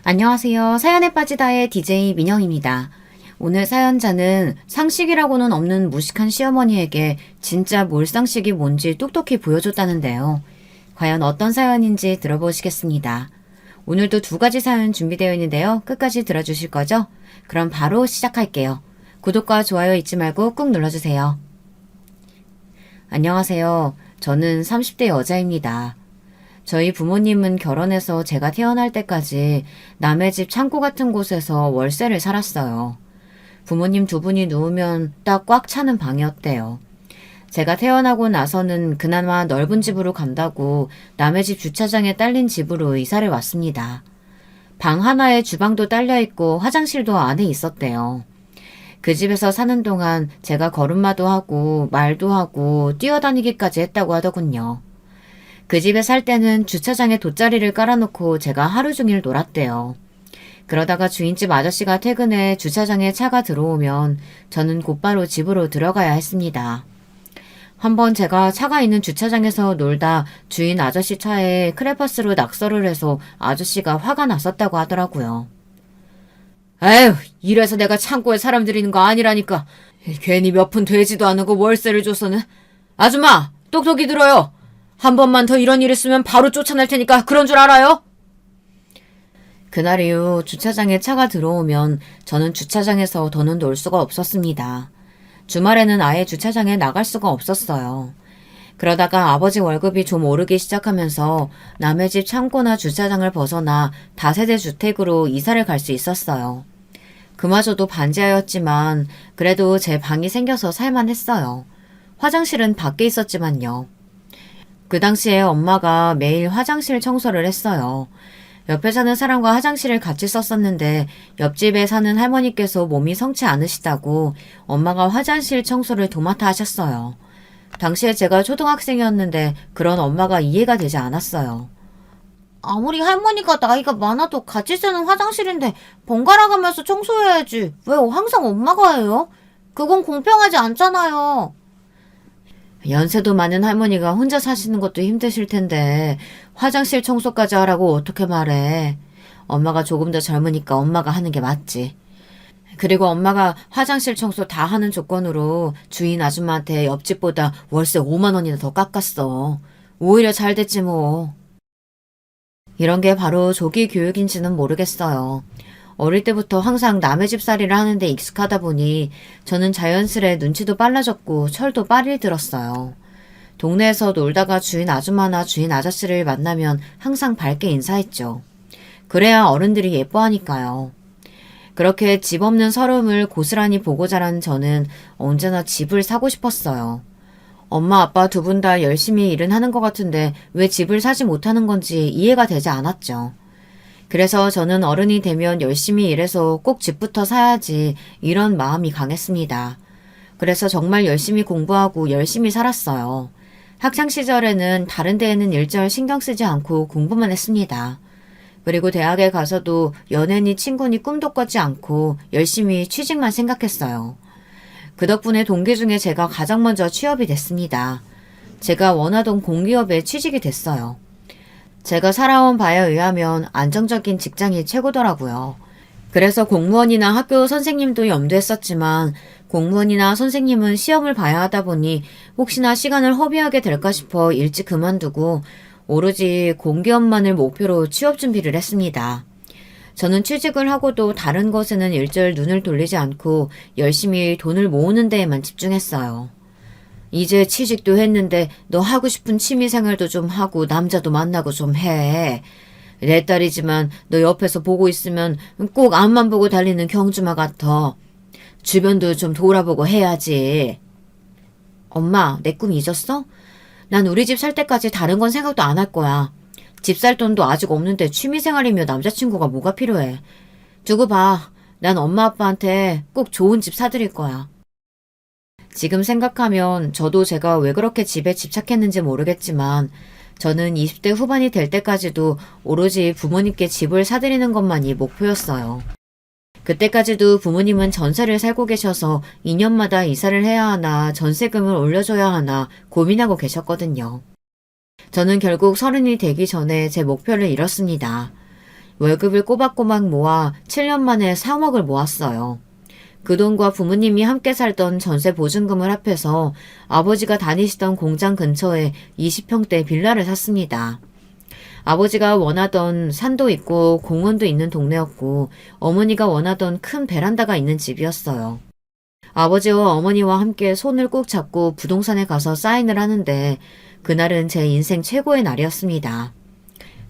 안녕하세요. 사연에 빠지다의 DJ 민영입니다. 오늘 사연자는 상식이라고는 없는 무식한 시어머니에게 진짜 몰상식이 뭔지 똑똑히 보여줬다는데요. 과연 어떤 사연인지 들어보시겠습니다. 오늘도 두 가지 사연 준비되어 있는데요. 끝까지 들어주실 거죠? 그럼 바로 시작할게요. 구독과 좋아요 잊지 말고 꾹 눌러주세요. 안녕하세요. 저는 30대 여자입니다. 저희 부모님은 결혼해서 제가 태어날 때까지 남의 집 창고 같은 곳에서 월세를 살았어요. 부모님 두 분이 누우면 딱 꽉 차는 방이었대요. 제가 태어나고 나서는 그나마 넓은 집으로 간다고 남의 집 주차장에 딸린 집으로 이사를 왔습니다. 방 하나에 주방도 딸려있고 화장실도 안에 있었대요. 그 집에서 사는 동안 제가 걸음마도 하고 말도 하고 뛰어다니기까지 했다고 하더군요. 그 집에 살 때는 주차장에 돗자리를 깔아놓고 제가 하루 종일 놀았대요. 그러다가 주인집 아저씨가 퇴근해 주차장에 차가 들어오면 저는 곧바로 집으로 들어가야 했습니다. 한번 제가 차가 있는 주차장에서 놀다 주인 아저씨 차에 크레파스로 낙서를 해서 아저씨가 화가 났었다고 하더라고요. 에휴, 이래서 내가 창고에 사람 들이는 거 아니라니까. 괜히 몇 푼 되지도 않고 월세를 줘서는. 아줌마, 똑똑히 들어요. 한 번만 더 이런 일 있으면 바로 쫓아낼 테니까 그런 줄 알아요? 그날 이후 주차장에 차가 들어오면 저는 주차장에서 더는 놀 수가 없었습니다. 주말에는 아예 주차장에 나갈 수가 없었어요. 그러다가 아버지 월급이 좀 오르기 시작하면서 남의 집 창고나 주차장을 벗어나 다세대 주택으로 이사를 갈 수 있었어요. 그마저도 반지하였지만 그래도 제 방이 생겨서 살만했어요. 화장실은 밖에 있었지만요. 그 당시에 엄마가 매일 화장실 청소를 했어요. 옆에 사는 사람과 화장실을 같이 썼었는데 옆집에 사는 할머니께서 몸이 성치 않으시다고 엄마가 화장실 청소를 도맡아 하셨어요. 당시에 제가 초등학생이었는데 그런 엄마가 이해가 되지 않았어요. 아무리 할머니가 나이가 많아도 같이 쓰는 화장실인데 번갈아 가면서 청소해야지. 왜 항상 엄마가 해요? 그건 공평하지 않잖아요. 연세도 많은 할머니가 혼자 사시는 것도 힘드실 텐데 화장실 청소까지 하라고 어떻게 말해. 엄마가 조금 더 젊으니까 엄마가 하는 게 맞지. 그리고 엄마가 화장실 청소 다 하는 조건으로 주인 아줌마한테 옆집보다 월세 5만 원이나 더 깎았어. 오히려 잘 됐지 뭐. 이런 게 바로 조기 교육인지는 모르겠어요. 어릴 때부터 항상 남의 집살이를 하는데 익숙하다 보니 저는 자연스레 눈치도 빨라졌고 철도 빨리 들었어요. 동네에서 놀다가 주인 아줌마나 주인 아저씨를 만나면 항상 밝게 인사했죠. 그래야 어른들이 예뻐하니까요. 그렇게 집 없는 서름을 고스란히 보고 자란 저는 언제나 집을 사고 싶었어요. 엄마 아빠 두 분 다 열심히 일은 하는 것 같은데 왜 집을 사지 못하는 건지 이해가 되지 않았죠. 그래서 저는 어른이 되면 열심히 일해서 꼭 집부터 사야지 이런 마음이 강했습니다. 그래서 정말 열심히 공부하고 열심히 살았어요. 학창시절에는 다른 데에는 일절 신경 쓰지 않고 공부만 했습니다. 그리고 대학에 가서도 연애니 친구니 꿈도 꿨지 않고 열심히 취직만 생각했어요. 그 덕분에 동기 중에 제가 가장 먼저 취업이 됐습니다. 제가 원하던 공기업에 취직이 됐어요. 제가 살아온 바에 의하면 안정적인 직장이 최고더라고요. 그래서 공무원이나 학교 선생님도 염두했었지만 공무원이나 선생님은 시험을 봐야 하다 보니 혹시나 시간을 허비하게 될까 싶어 일찍 그만두고 오로지 공기업만을 목표로 취업 준비를 했습니다. 저는 취직을 하고도 다른 것에는 일절 눈을 돌리지 않고 열심히 돈을 모으는 데에만 집중했어요. 이제 취직도 했는데 너 하고 싶은 취미생활도 좀 하고 남자도 만나고 좀 해. 내 딸이지만 너 옆에서 보고 있으면 꼭 앞만 보고 달리는 경주마 같아. 주변도 좀 돌아보고 해야지. 엄마, 내 꿈 잊었어? 난 우리 집 살 때까지 다른 건 생각도 안 할 거야. 집 살 돈도 아직 없는데 취미생활이며 남자친구가 뭐가 필요해. 두고 봐. 난 엄마 아빠한테 꼭 좋은 집 사드릴 거야. 지금 생각하면 저도 제가 왜 그렇게 집에 집착했는지 모르겠지만 저는 20대 후반이 될 때까지도 오로지 부모님께 집을 사드리는 것만이 목표였어요. 그때까지도 부모님은 전세를 살고 계셔서 2년마다 이사를 해야 하나 전세금을 올려줘야 하나 고민하고 계셨거든요. 저는 결국 30이 되기 전에 제 목표를 이뤘습니다. 월급을 꼬박꼬박 모아 7년 만에 4억을 모았어요. 그 돈과 부모님이 함께 살던 전세 보증금을 합해서 아버지가 다니시던 공장 근처에 20평대 빌라를 샀습니다. 아버지가 원하던 산도 있고 공원도 있는 동네였고 어머니가 원하던 큰 베란다가 있는 집이었어요. 아버지와 어머니와 함께 손을 꼭 잡고 부동산에 가서 사인을 하는데 그날은 제 인생 최고의 날이었습니다.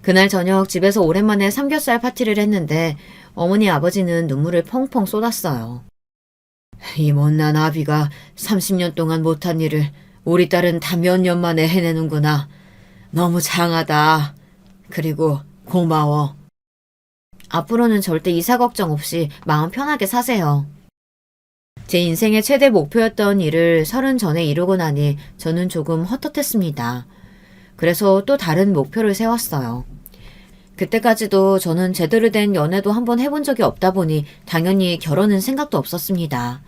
그날 저녁 집에서 오랜만에 삼겹살 파티를 했는데 어머니 아버지는 눈물을 펑펑 쏟았어요. 이 못난 아비가 30년 동안 못한 일을 우리 딸은 다 몇 년 만에 해내는구나. 너무 장하다. 그리고 고마워. 앞으로는 절대 이사 걱정 없이 마음 편하게 사세요. 제 인생의 최대 목표였던 일을 30 전에 이루고 나니 저는 조금 헛헛했습니다. 그래서 또 다른 목표를 세웠어요. 그때까지도 저는 제대로 된 연애도 한번 해본 적이 없다 보니 당연히 결혼은 생각도 없었습니다.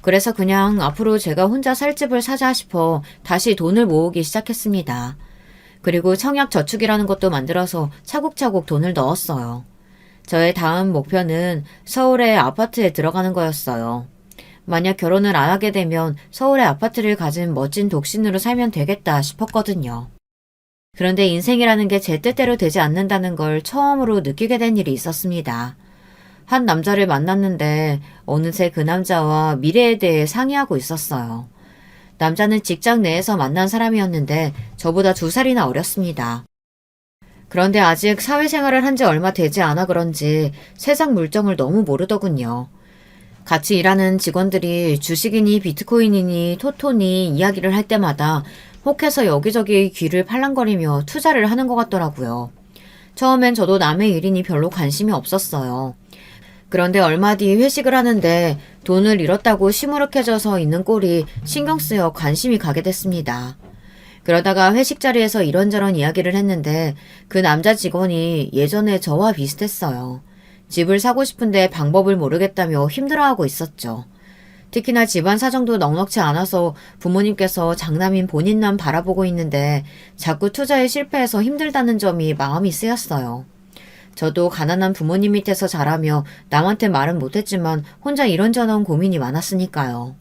그래서 그냥 앞으로 제가 혼자 살 집을 사자 싶어 다시 돈을 모으기 시작했습니다. 그리고 청약저축이라는 것도 만들어서 차곡차곡 돈을 넣었어요. 저의 다음 목표는 서울의 아파트에 들어가는 거였어요. 만약 결혼을 안 하게 되면 서울의 아파트를 가진 멋진 독신으로 살면 되겠다 싶었거든요. 그런데 인생이라는 게 제 뜻대로 되지 않는다는 걸 처음으로 느끼게 된 일이 있었습니다. 한 남자를 만났는데 어느새 그 남자와 미래에 대해 상의하고 있었어요. 남자는 직장 내에서 만난 사람이었는데 저보다 2살이나 어렸습니다. 그런데 아직 사회생활을 한 지 얼마 되지 않아 그런지 세상 물정을 너무 모르더군요. 같이 일하는 직원들이 주식이니 비트코인이니 토토니 이야기를 할 때마다 혹해서 여기저기 귀를 팔랑거리며 투자를 하는 것 같더라고요. 처음엔 저도 남의 일이니 별로 관심이 없었어요. 그런데 얼마 뒤 회식을 하는데 돈을 잃었다고 시무룩해져서 있는 꼴이 신경 쓰여 관심이 가게 됐습니다. 그러다가 회식 자리에서 이런저런 이야기를 했는데 그 남자 직원이 예전에 저와 비슷했어요. 집을 사고 싶은데 방법을 모르겠다며 힘들어하고 있었죠. 특히나 집안 사정도 넉넉지 않아서 부모님께서 장남인 본인만 바라보고 있는데 자꾸 투자에 실패해서 힘들다는 점이 마음이 쓰였어요. 저도 가난한 부모님 밑에서 자라며 남한테 말은 못했지만 혼자 이런저런 고민이 많았으니까요.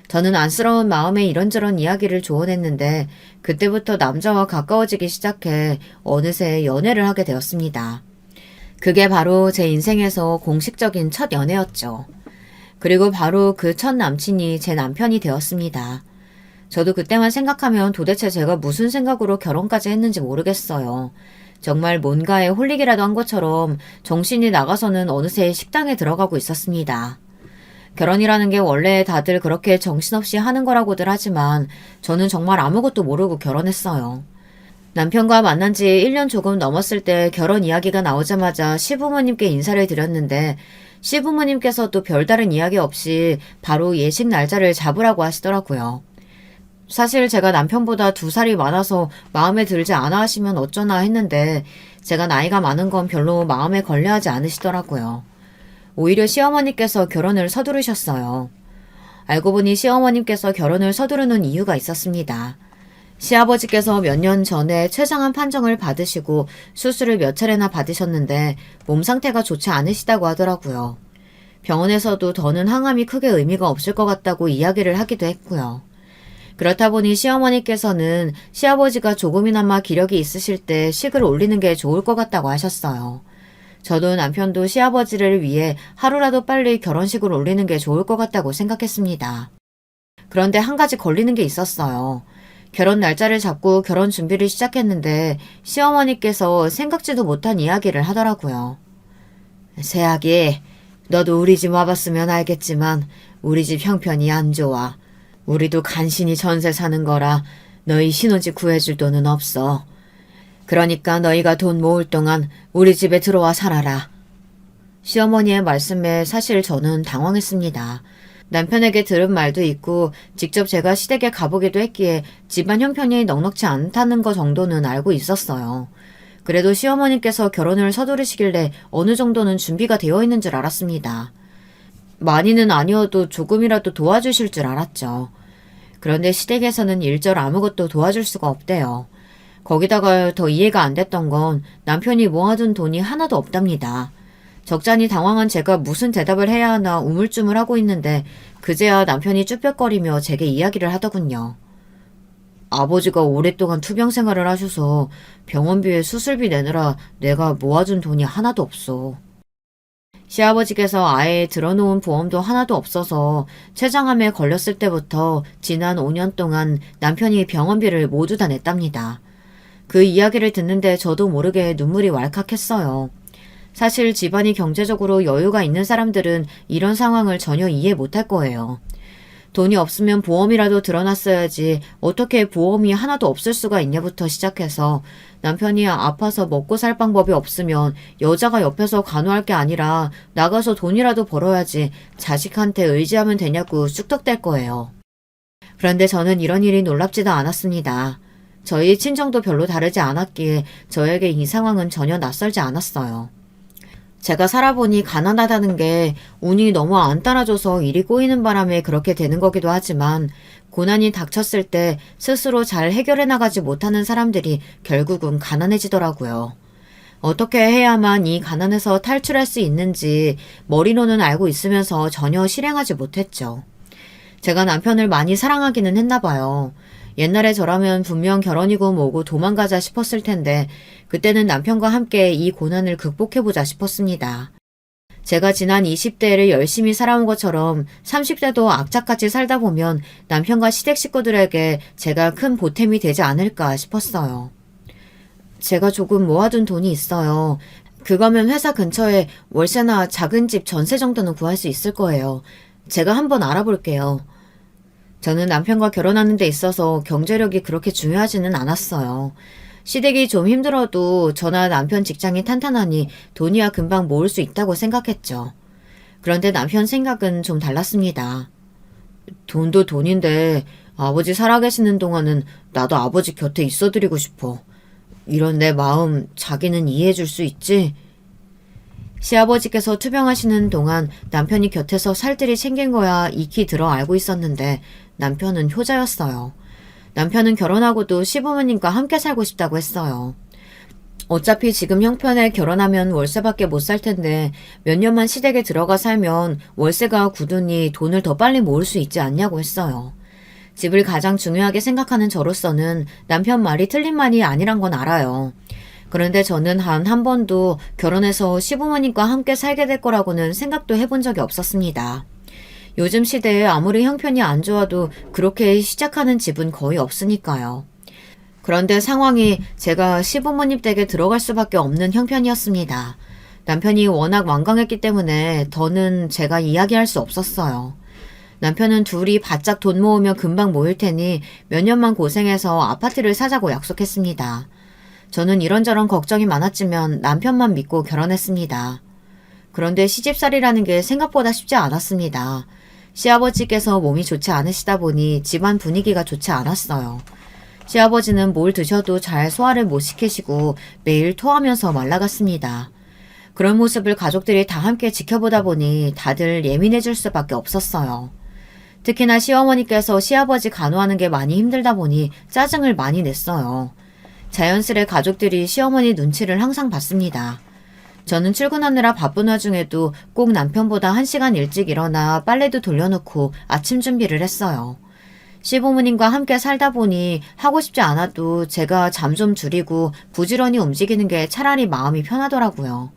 저는 안쓰러운 마음에 이런저런 이야기를 조언했는데 그때부터 남자와 가까워지기 시작해 어느새 연애를 하게 되었습니다. 그게 바로 제 인생에서 공식적인 첫 연애였죠. 그리고 바로 그 첫 남친이 제 남편이 되었습니다. 저도 그때만 생각하면 도대체 제가 무슨 생각으로 결혼까지 했는지 모르겠어요. 정말 뭔가에 홀리기라도 한 것처럼 정신이 나가서는 어느새 식당에 들어가고 있었습니다. 결혼이라는 게 원래 다들 그렇게 정신없이 하는 거라고들 하지만 저는 정말 아무것도 모르고 결혼했어요. 남편과 만난 지 1년 조금 넘었을 때 결혼 이야기가 나오자마자 시부모님께 인사를 드렸는데 시부모님께서도 별다른 이야기 없이 바로 예식 날짜를 잡으라고 하시더라고요. 사실 제가 남편보다 2살이 많아서 마음에 들지 않아 하시면 어쩌나 했는데 제가 나이가 많은 건 별로 마음에 걸려하지 않으시더라고요. 오히려 시어머니께서 결혼을 서두르셨어요. 알고 보니 시어머님께서 결혼을 서두르는 이유가 있었습니다. 시아버지께서 몇 년 전에 췌장암 판정을 받으시고 수술을 몇 차례나 받으셨는데 몸 상태가 좋지 않으시다고 하더라고요. 병원에서도 더는 항암이 크게 의미가 없을 것 같다고 이야기를 하기도 했고요. 그렇다 보니 시어머니께서는 시아버지가 조금이나마 기력이 있으실 때 식을 올리는 게 좋을 것 같다고 하셨어요. 저도 남편도 시아버지를 위해 하루라도 빨리 결혼식을 올리는 게 좋을 것 같다고 생각했습니다. 그런데 한 가지 걸리는 게 있었어요. 결혼 날짜를 잡고 결혼 준비를 시작했는데 시어머니께서 생각지도 못한 이야기를 하더라고요. 새아기, 너도 우리 집 와봤으면 알겠지만 우리 집 형편이 안 좋아. 우리도 간신히 전세 사는 거라 너희 신혼집 구해줄 돈은 없어. 그러니까 너희가 돈 모을 동안 우리 집에 들어와 살아라. 시어머니의 말씀에 사실 저는 당황했습니다. 남편에게 들은 말도 있고 직접 제가 시댁에 가보기도 했기에 집안 형편이 넉넉지 않다는 거 정도는 알고 있었어요. 그래도 시어머니께서 결혼을 서두르시길래 어느 정도는 준비가 되어 있는 줄 알았습니다. 많이는 아니어도 조금이라도 도와주실 줄 알았죠. 그런데 시댁에서는 일절 아무것도 도와줄 수가 없대요. 거기다가 더 이해가 안 됐던 건 남편이 모아둔 돈이 하나도 없답니다. 적잖이 당황한 제가 무슨 대답을 해야 하나 우물쭈물하고 있는데 그제야 남편이 쭈뼛거리며 제게 이야기를 하더군요. 아버지가 오랫동안 투병 생활을 하셔서 병원비에 수술비 내느라 내가 모아준 돈이 하나도 없어. 시아버지께서 아예 들어놓은 보험도 하나도 없어서 췌장암에 걸렸을 때부터 지난 5년 동안 남편이 병원비를 모두 다 냈답니다. 그 이야기를 듣는데 저도 모르게 눈물이 왈칵했어요. 사실 집안이 경제적으로 여유가 있는 사람들은 이런 상황을 전혀 이해 못할 거예요. 돈이 없으면 보험이라도 들어놨어야지 어떻게 보험이 하나도 없을 수가 있냐부터 시작해서 남편이 아파서 먹고 살 방법이 없으면 여자가 옆에서 간호할 게 아니라 나가서 돈이라도 벌어야지 자식한테 의지하면 되냐고 쑥덕댈 거예요. 그런데 저는 이런 일이 놀랍지도 않았습니다. 저희 친정도 별로 다르지 않았기에 저에게 이 상황은 전혀 낯설지 않았어요. 제가 살아보니 가난하다는 게 운이 너무 안 따라줘서 일이 꼬이는 바람에 그렇게 되는 거기도 하지만 고난이 닥쳤을 때 스스로 잘 해결해 나가지 못하는 사람들이 결국은 가난해지더라고요. 어떻게 해야만 이 가난에서 탈출할 수 있는지 머리로는 알고 있으면서 전혀 실행하지 못했죠. 제가 남편을 많이 사랑하기는 했나 봐요. 옛날에 저라면 분명 결혼이고 뭐고 도망가자 싶었을 텐데 그때는 남편과 함께 이 고난을 극복해보자 싶었습니다. 제가 지난 20대를 열심히 살아온 것처럼 30대도 악착같이 살다 보면 남편과 시댁 식구들에게 제가 큰 보탬이 되지 않을까 싶었어요. 제가 조금 모아둔 돈이 있어요. 그거면 회사 근처에 월세나 작은 집 전세 정도는 구할 수 있을 거예요. 제가 한번 알아볼게요. 저는 남편과 결혼하는 데 있어서 경제력이 그렇게 중요하지는 않았어요. 시댁이 좀 힘들어도 저나 남편 직장이 탄탄하니 돈이야 금방 모을 수 있다고 생각했죠. 그런데 남편 생각은 좀 달랐습니다. 돈도 돈인데 아버지 살아계시는 동안은 나도 아버지 곁에 있어드리고 싶어. 이런 내 마음 자기는 이해해줄 수 있지? 시아버지께서 투병하시는 동안 남편이 곁에서 살뜰히 챙긴 거야 익히 들어 알고 있었는데 남편은 효자였어요. 남편은 결혼하고도 시부모님과 함께 살고 싶다고 했어요. 어차피 지금 형편에 결혼하면 월세밖에 못 살 텐데 몇 년만 시댁에 들어가 살면 월세가 굳으니 돈을 더 빨리 모을 수 있지 않냐고 했어요. 집을 가장 중요하게 생각하는 저로서는 남편 말이 틀린 말이 아니란 건 알아요. 그런데 저는 한 번도 결혼해서 시부모님과 함께 살게 될 거라고는 생각도 해본 적이 없었습니다. 요즘 시대에 아무리 형편이 안 좋아도 그렇게 시작하는 집은 거의 없으니까요. 그런데 상황이 제가 시부모님 댁에 들어갈 수밖에 없는 형편이었습니다. 남편이 워낙 완강했기 때문에 더는 제가 이야기할 수 없었어요. 남편은 둘이 바짝 돈 모으면 금방 모일 테니 몇 년만 고생해서 아파트를 사자고 약속했습니다. 저는 이런저런 걱정이 많았지만 남편만 믿고 결혼했습니다. 그런데 시집살이라는 게 생각보다 쉽지 않았습니다. 시아버지께서 몸이 좋지 않으시다 보니 집안 분위기가 좋지 않았어요. 시아버지는 뭘 드셔도 잘 소화를 못 시키시고 매일 토하면서 말라갔습니다. 그런 모습을 가족들이 다 함께 지켜보다 보니 다들 예민해질 수밖에 없었어요. 특히나 시어머니께서 시아버지 간호하는 게 많이 힘들다 보니 짜증을 많이 냈어요. 자연스레 가족들이 시어머니 눈치를 항상 봤습니다. 저는 출근하느라 바쁜 와중에도 꼭 남편보다 1시간 일찍 일어나 빨래도 돌려놓고 아침 준비를 했어요. 시부모님과 함께 살다 보니 하고 싶지 않아도 제가 잠 좀 줄이고 부지런히 움직이는 게 차라리 마음이 편하더라고요.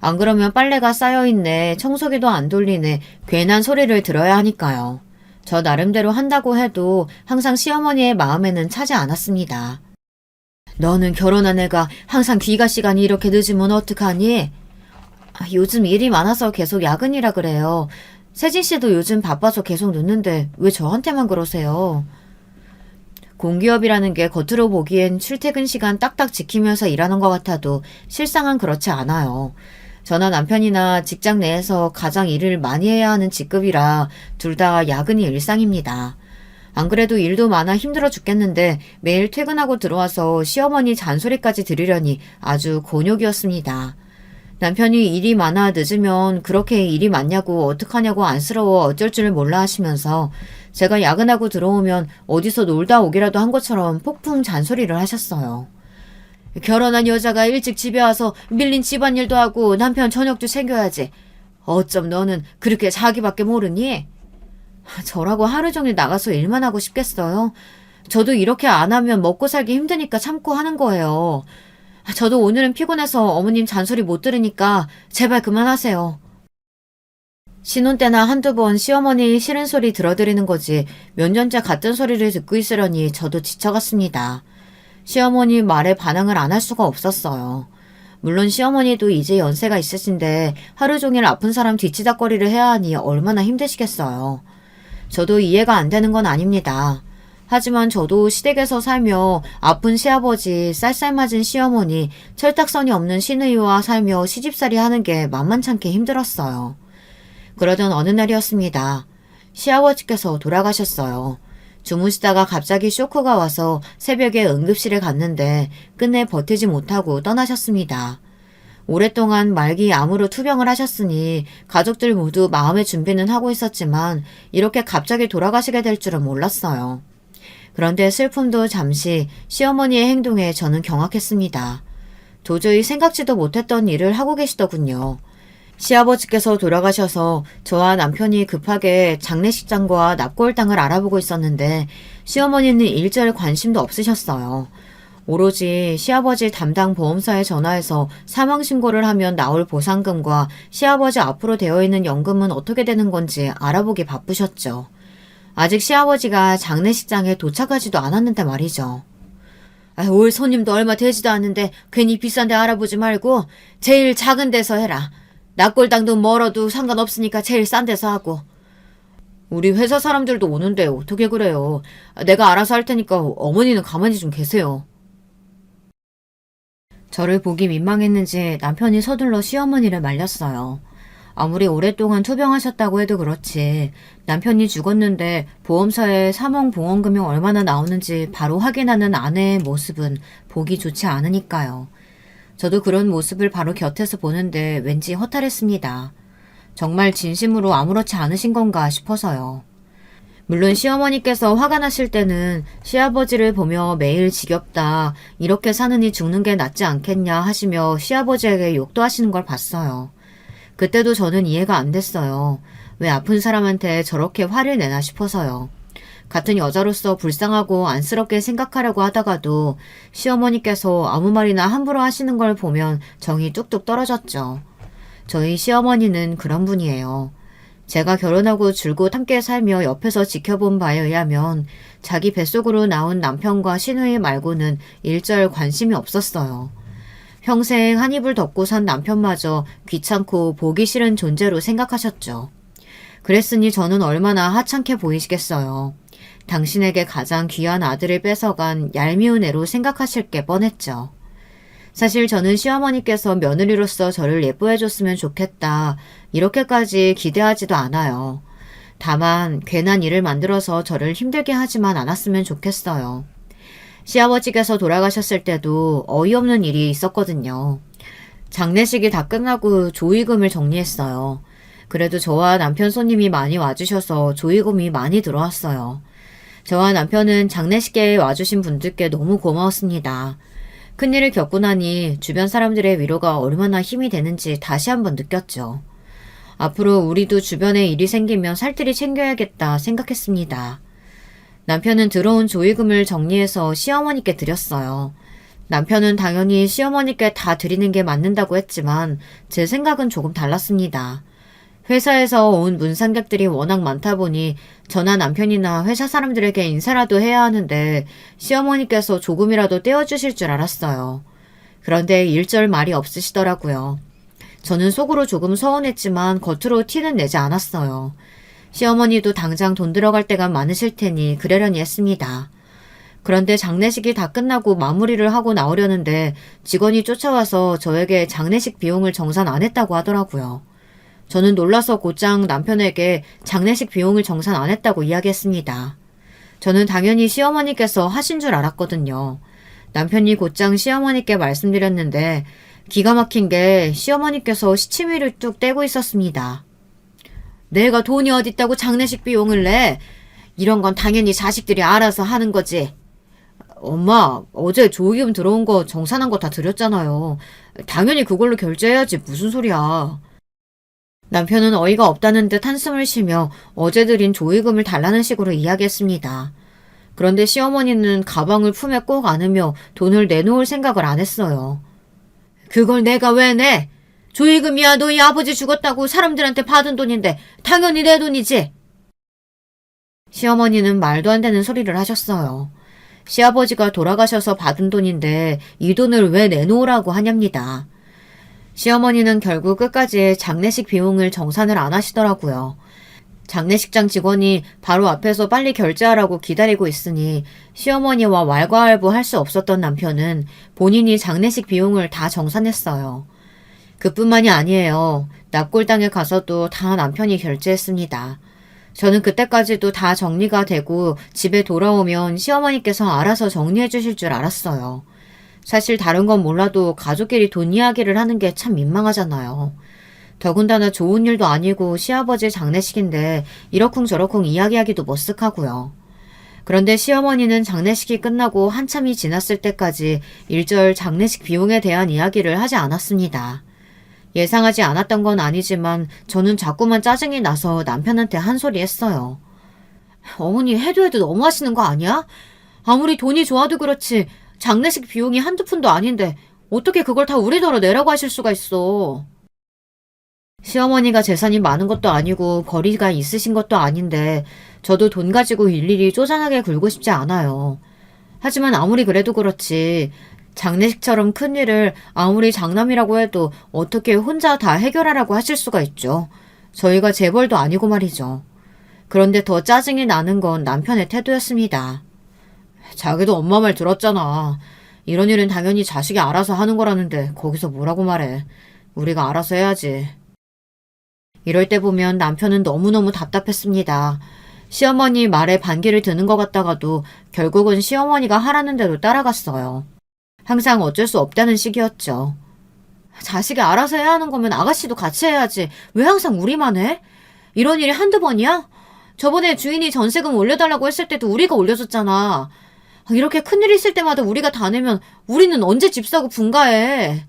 안 그러면 빨래가 쌓여있네, 청소기도 안 돌리네, 괜한 소리를 들어야 하니까요. 저 나름대로 한다고 해도 항상 시어머니의 마음에는 차지 않았습니다. 너는 결혼한 애가 항상 귀가 시간이 이렇게 늦으면 어떡하니? 요즘 일이 많아서 계속 야근이라 그래요. 세진 씨도 요즘 바빠서 계속 늦는데 왜 저한테만 그러세요? 공기업이라는 게 겉으로 보기엔 출퇴근 시간 딱딱 지키면서 일하는 것 같아도 실상은 그렇지 않아요. 저나 남편이나 직장 내에서 가장 일을 많이 해야 하는 직급이라 둘 다 야근이 일상입니다. 안 그래도 일도 많아 힘들어 죽겠는데 매일 퇴근하고 들어와서 시어머니 잔소리까지 들으려니 아주 곤욕이었습니다. 남편이 일이 많아 늦으면 그렇게 일이 많냐고 어떡하냐고 안쓰러워 어쩔 줄 몰라 하시면서 제가 야근하고 들어오면 어디서 놀다 오기라도 한 것처럼 폭풍 잔소리를 하셨어요. 결혼한 여자가 일찍 집에 와서 밀린 집안일도 하고 남편 저녁도 챙겨야지. 어쩜 너는 그렇게 자기밖에 모르니? 저라고 하루 종일 나가서 일만 하고 싶겠어요? 저도 이렇게 안 하면 먹고 살기 힘드니까 참고 하는 거예요. 저도 오늘은 피곤해서 어머님 잔소리 못 들으니까 제발 그만하세요. 신혼 때나 한두 번 시어머니 싫은 소리 들어드리는 거지 몇 년째 같은 소리를 듣고 있으려니 저도 지쳐갔습니다. 시어머니 말에 반항을 안 할 수가 없었어요. 물론 시어머니도 이제 연세가 있으신데 하루 종일 아픈 사람 뒤치다꺼리를 해야 하니 얼마나 힘드시겠어요. 저도 이해가 안 되는 건 아닙니다. 하지만 저도 시댁에서 살며 아픈 시아버지, 쌀쌀맞은 시어머니, 철딱선이 없는 시누이와 살며 시집살이 하는 게 만만찮게 힘들었어요. 그러던 어느 날이었습니다. 시아버지께서 돌아가셨어요. 주무시다가 갑자기 쇼크가 와서 새벽에 응급실에 갔는데 끝내 버티지 못하고 떠나셨습니다. 오랫동안 말기 암으로 투병을 하셨으니 가족들 모두 마음의 준비는 하고 있었지만 이렇게 갑자기 돌아가시게 될 줄은 몰랐어요. 그런데 슬픔도 잠시 시어머니의 행동에 저는 경악했습니다. 도저히 생각지도 못했던 일을 하고 계시더군요. 시아버지께서 돌아가셔서 저와 남편이 급하게 장례식장과 납골당을 알아보고 있었는데 시어머니는 일절 관심도 없으셨어요. 오로지 시아버지 담당 보험사에 전화해서 사망신고를 하면 나올 보상금과 시아버지 앞으로 되어 있는 연금은 어떻게 되는 건지 알아보기 바쁘셨죠. 아직 시아버지가 장례식장에 도착하지도 않았는데 말이죠. 올 손님도 얼마 되지도 않는데 괜히 비싼 데 알아보지 말고 제일 작은 데서 해라. 납골당도 멀어도 상관없으니까 제일 싼 데서 하고. 우리 회사 사람들도 오는데 어떻게 그래요. 내가 알아서 할 테니까 어머니는 가만히 좀 계세요. 저를 보기 민망했는지 남편이 서둘러 시어머니를 말렸어요. 아무리 오랫동안 투병하셨다고 해도 그렇지 남편이 죽었는데 보험사에 사망보험금이 얼마나 나오는지 바로 확인하는 아내의 모습은 보기 좋지 않으니까요. 저도 그런 모습을 바로 곁에서 보는데 왠지 허탈했습니다. 정말 진심으로 아무렇지 않으신 건가 싶어서요. 물론 시어머니께서 화가 나실 때는 시아버지를 보며 매일 지겹다, 이렇게 사느니 죽는 게 낫지 않겠냐 하시며 시아버지에게 욕도 하시는 걸 봤어요. 그때도 저는 이해가 안 됐어요. 왜 아픈 사람한테 저렇게 화를 내나 싶어서요. 같은 여자로서 불쌍하고 안쓰럽게 생각하려고 하다가도 시어머니께서 아무 말이나 함부로 하시는 걸 보면 정이 뚝뚝 떨어졌죠. 저희 시어머니는 그런 분이에요. 제가 결혼하고 줄곧 함께 살며 옆에서 지켜본 바에 의하면 자기 뱃속으로 나온 남편과 시누이 말고는 일절 관심이 없었어요. 평생 한 입을 덮고 산 남편마저 귀찮고 보기 싫은 존재로 생각하셨죠. 그랬으니 저는 얼마나 하찮게 보이시겠어요. 당신에게 가장 귀한 아들을 뺏어간 얄미운 애로 생각하실 게 뻔했죠. 사실 저는 시어머니께서 며느리로서 저를 예뻐해줬으면 좋겠다, 이렇게까지 기대하지도 않아요. 다만 괜한 일을 만들어서 저를 힘들게 하지만 않았으면 좋겠어요. 시아버지께서 돌아가셨을 때도 어이없는 일이 있었거든요. 장례식이 다 끝나고 조의금을 정리했어요. 그래도 저와 남편 손님이 많이 와주셔서 조의금이 많이 들어왔어요. 저와 남편은 장례식에 와주신 분들께 너무 고마웠습니다. 큰일을 겪고 나니 주변 사람들의 위로가 얼마나 힘이 되는지 다시 한번 느꼈죠. 앞으로 우리도 주변에 일이 생기면 살뜰히 챙겨야겠다 생각했습니다. 남편은 들어온 조의금을 정리해서 시어머니께 드렸어요. 남편은 당연히 시어머니께 다 드리는 게 맞는다고 했지만 제 생각은 조금 달랐습니다. 회사에서 온 문상객들이 워낙 많다 보니 저나 남편이나 회사 사람들에게 인사라도 해야 하는데 시어머니께서 조금이라도 떼어주실 줄 알았어요. 그런데 일절 말이 없으시더라고요. 저는 속으로 조금 서운했지만 겉으로 티는 내지 않았어요. 시어머니도 당장 돈 들어갈 때가 많으실 테니 그러려니 했습니다. 그런데 장례식이 다 끝나고 마무리를 하고 나오려는데 직원이 쫓아와서 저에게 장례식 비용을 정산 안 했다고 하더라고요. 저는 놀라서 곧장 남편에게 장례식 비용을 정산 안 했다고 이야기했습니다. 저는 당연히 시어머니께서 하신 줄 알았거든요. 남편이 곧장 시어머니께 말씀드렸는데 기가 막힌 게 시어머니께서 시치미를 뚝 떼고 있었습니다. 내가 돈이 어딨다고 장례식 비용을 내? 이런 건 당연히 자식들이 알아서 하는 거지. 엄마, 어제 조의금 들어온 거 정산한 거 다 드렸잖아요. 당연히 그걸로 결제해야지. 무슨 소리야. 남편은 어이가 없다는 듯 한숨을 쉬며 어제 드린 조의금을 달라는 식으로 이야기했습니다. 그런데 시어머니는 가방을 품에 꼭 안으며 돈을 내놓을 생각을 안 했어요. 그걸 내가 왜 내? 조의금이야 너희 아버지 죽었다고 사람들한테 받은 돈인데 당연히 내 돈이지. 시어머니는 말도 안 되는 소리를 하셨어요. 시아버지가 돌아가셔서 받은 돈인데 이 돈을 왜 내놓으라고 하냐입니다. 시어머니는 결국 끝까지 장례식 비용을 정산을 안 하시더라고요. 장례식장 직원이 바로 앞에서 빨리 결제하라고 기다리고 있으니 시어머니와 왈가왈부할 수 없었던 남편은 본인이 장례식 비용을 다 정산했어요. 그뿐만이 아니에요. 납골당에 가서도 다 남편이 결제했습니다. 저는 그때까지도 다 정리가 되고 집에 돌아오면 시어머니께서 알아서 정리해 주실 줄 알았어요. 사실 다른 건 몰라도 가족끼리 돈 이야기를 하는 게 참 민망하잖아요. 더군다나 좋은 일도 아니고 시아버지 장례식인데 이러쿵저러쿵 이야기하기도 머쓱하고요. 그런데 시어머니는 장례식이 끝나고 한참이 지났을 때까지 일절 장례식 비용에 대한 이야기를 하지 않았습니다. 예상하지 않았던 건 아니지만 저는 자꾸만 짜증이 나서 남편한테 한 소리 했어요. 어머니 해도 너무 하시는 거 아니야? 아무리 돈이 좋아도 그렇지 장례식 비용이 한두 푼도 아닌데 어떻게 그걸 다 우리더러 내라고 하실 수가 있어. 시어머니가 재산이 많은 것도 아니고 벌이가 있으신 것도 아닌데 저도 돈 가지고 일일이 쪼잔하게 굴고 싶지 않아요. 하지만 아무리 그래도 그렇지 장례식처럼 큰 일을 아무리 장남이라고 해도 어떻게 혼자 다 해결하라고 하실 수가 있죠. 저희가 재벌도 아니고 말이죠. 그런데 더 짜증이 나는 건 남편의 태도였습니다. 자기도 엄마 말 들었잖아. 이런 일은 당연히 자식이 알아서 하는 거라는데 거기서 뭐라고 말해. 우리가 알아서 해야지. 이럴 때 보면 남편은 너무너무 답답했습니다. 시어머니 말에 반기를 드는 것 같다가도 결국은 시어머니가 하라는 대로 따라갔어요. 항상 어쩔 수 없다는 식이었죠. 자식이 알아서 해야 하는 거면 아가씨도 같이 해야지. 왜 항상 우리만 해? 이런 일이 한두 번이야? 저번에 주인이 전세금 올려달라고 했을 때도 우리가 올려줬잖아. 이렇게 큰일 있을 때마다 우리가 다 내면 우리는 언제 집 사고 분가해?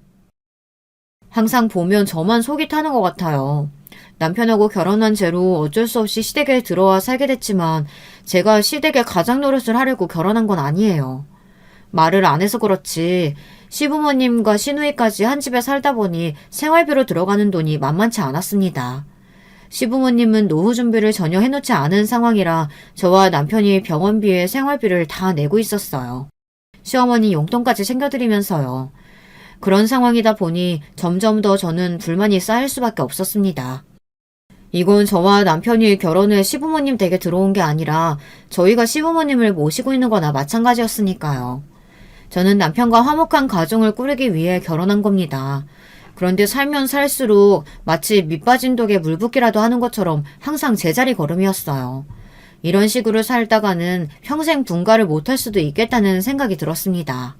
항상 보면 저만 속이 타는 것 같아요. 남편하고 결혼한 채로 어쩔 수 없이 시댁에 들어와 살게 됐지만 제가 시댁에 가장 노릇을 하려고 결혼한 건 아니에요. 말을 안 해서 그렇지 시부모님과 시누이까지 한 집에 살다 보니 생활비로 들어가는 돈이 만만치 않았습니다. 시부모님은 노후 준비를 전혀 해놓지 않은 상황이라 저와 남편이 병원비에 생활비를 다 내고 있었어요. 시어머니 용돈까지 챙겨드리면서요. 그런 상황이다 보니 점점 더 저는 불만이 쌓일 수밖에 없었습니다. 이건 저와 남편이 결혼해 시부모님 댁에 들어온 게 아니라 저희가 시부모님을 모시고 있는 거나 마찬가지였으니까요. 저는 남편과 화목한 가정을 꾸리기 위해 결혼한 겁니다. 그런데 살면 살수록 마치 밑 빠진 독에 물 붓기라도 하는 것처럼 항상 제자리 걸음이었어요. 이런 식으로 살다가는 평생 분가를 못할 수도 있겠다는 생각이 들었습니다.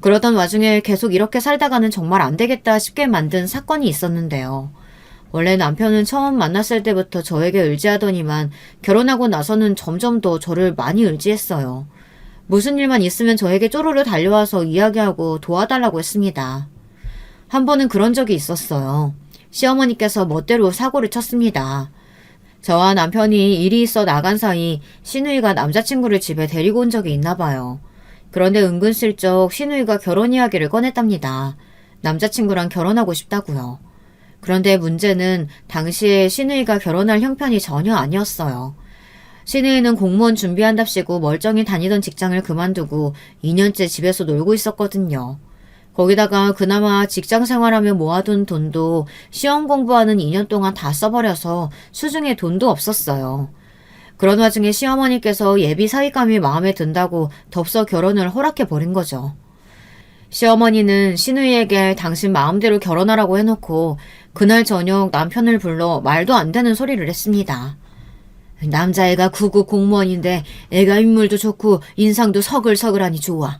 그러던 와중에 계속 이렇게 살다가는 정말 안 되겠다 싶게 만든 사건이 있었는데요. 원래 남편은 처음 만났을 때부터 저에게 의지하더니만 결혼하고 나서는 점점 더 저를 많이 의지했어요. 무슨 일만 있으면 저에게 쪼르르 달려와서 이야기하고 도와달라고 했습니다. 한 번은 그런 적이 있었어요. 시어머니께서 멋대로 사고를 쳤습니다. 저와 남편이 일이 있어 나간 사이 시누이가 남자친구를 집에 데리고 온 적이 있나 봐요. 그런데 은근슬쩍 시누이가 결혼 이야기를 꺼냈답니다. 남자친구랑 결혼하고 싶다고요. 그런데 문제는 당시에 시누이가 결혼할 형편이 전혀 아니었어요. 시누이는 공무원 준비한답시고 멀쩡히 다니던 직장을 그만두고 2년째 집에서 놀고 있었거든요. 거기다가 그나마 직장 생활하며 모아둔 돈도 시험 공부하는 2년 동안 다 써버려서 수중에 돈도 없었어요. 그런 와중에 시어머니께서 예비 사윗감이 마음에 든다고 덥석 결혼을 허락해버린 거죠. 시어머니는 시누이에게 당신 마음대로 결혼하라고 해놓고 그날 저녁 남편을 불러 말도 안 되는 소리를 했습니다. 남자애가 구급 공무원인데 애가 인물도 좋고 인상도 서글서글하니 좋아.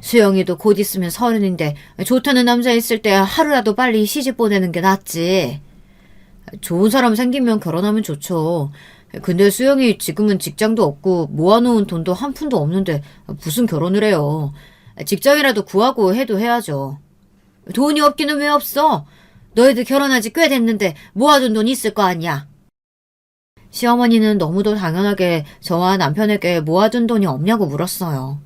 수영이도 곧 있으면 30인데 좋다는 남자 있을 때 하루라도 빨리 시집 보내는 게 낫지. 좋은 사람 생기면 결혼하면 좋죠. 근데 수영이 지금은 직장도 없고 모아놓은 돈도 한 푼도 없는데 무슨 결혼을 해요. 직장이라도 구하고 해도 해야죠. 돈이 없기는 왜 없어? 너희들 결혼한 지 꽤 됐는데 모아둔 돈 있을 거 아니야. 시어머니는 너무도 당연하게 저와 남편에게 모아둔 돈이 없냐고 물었어요.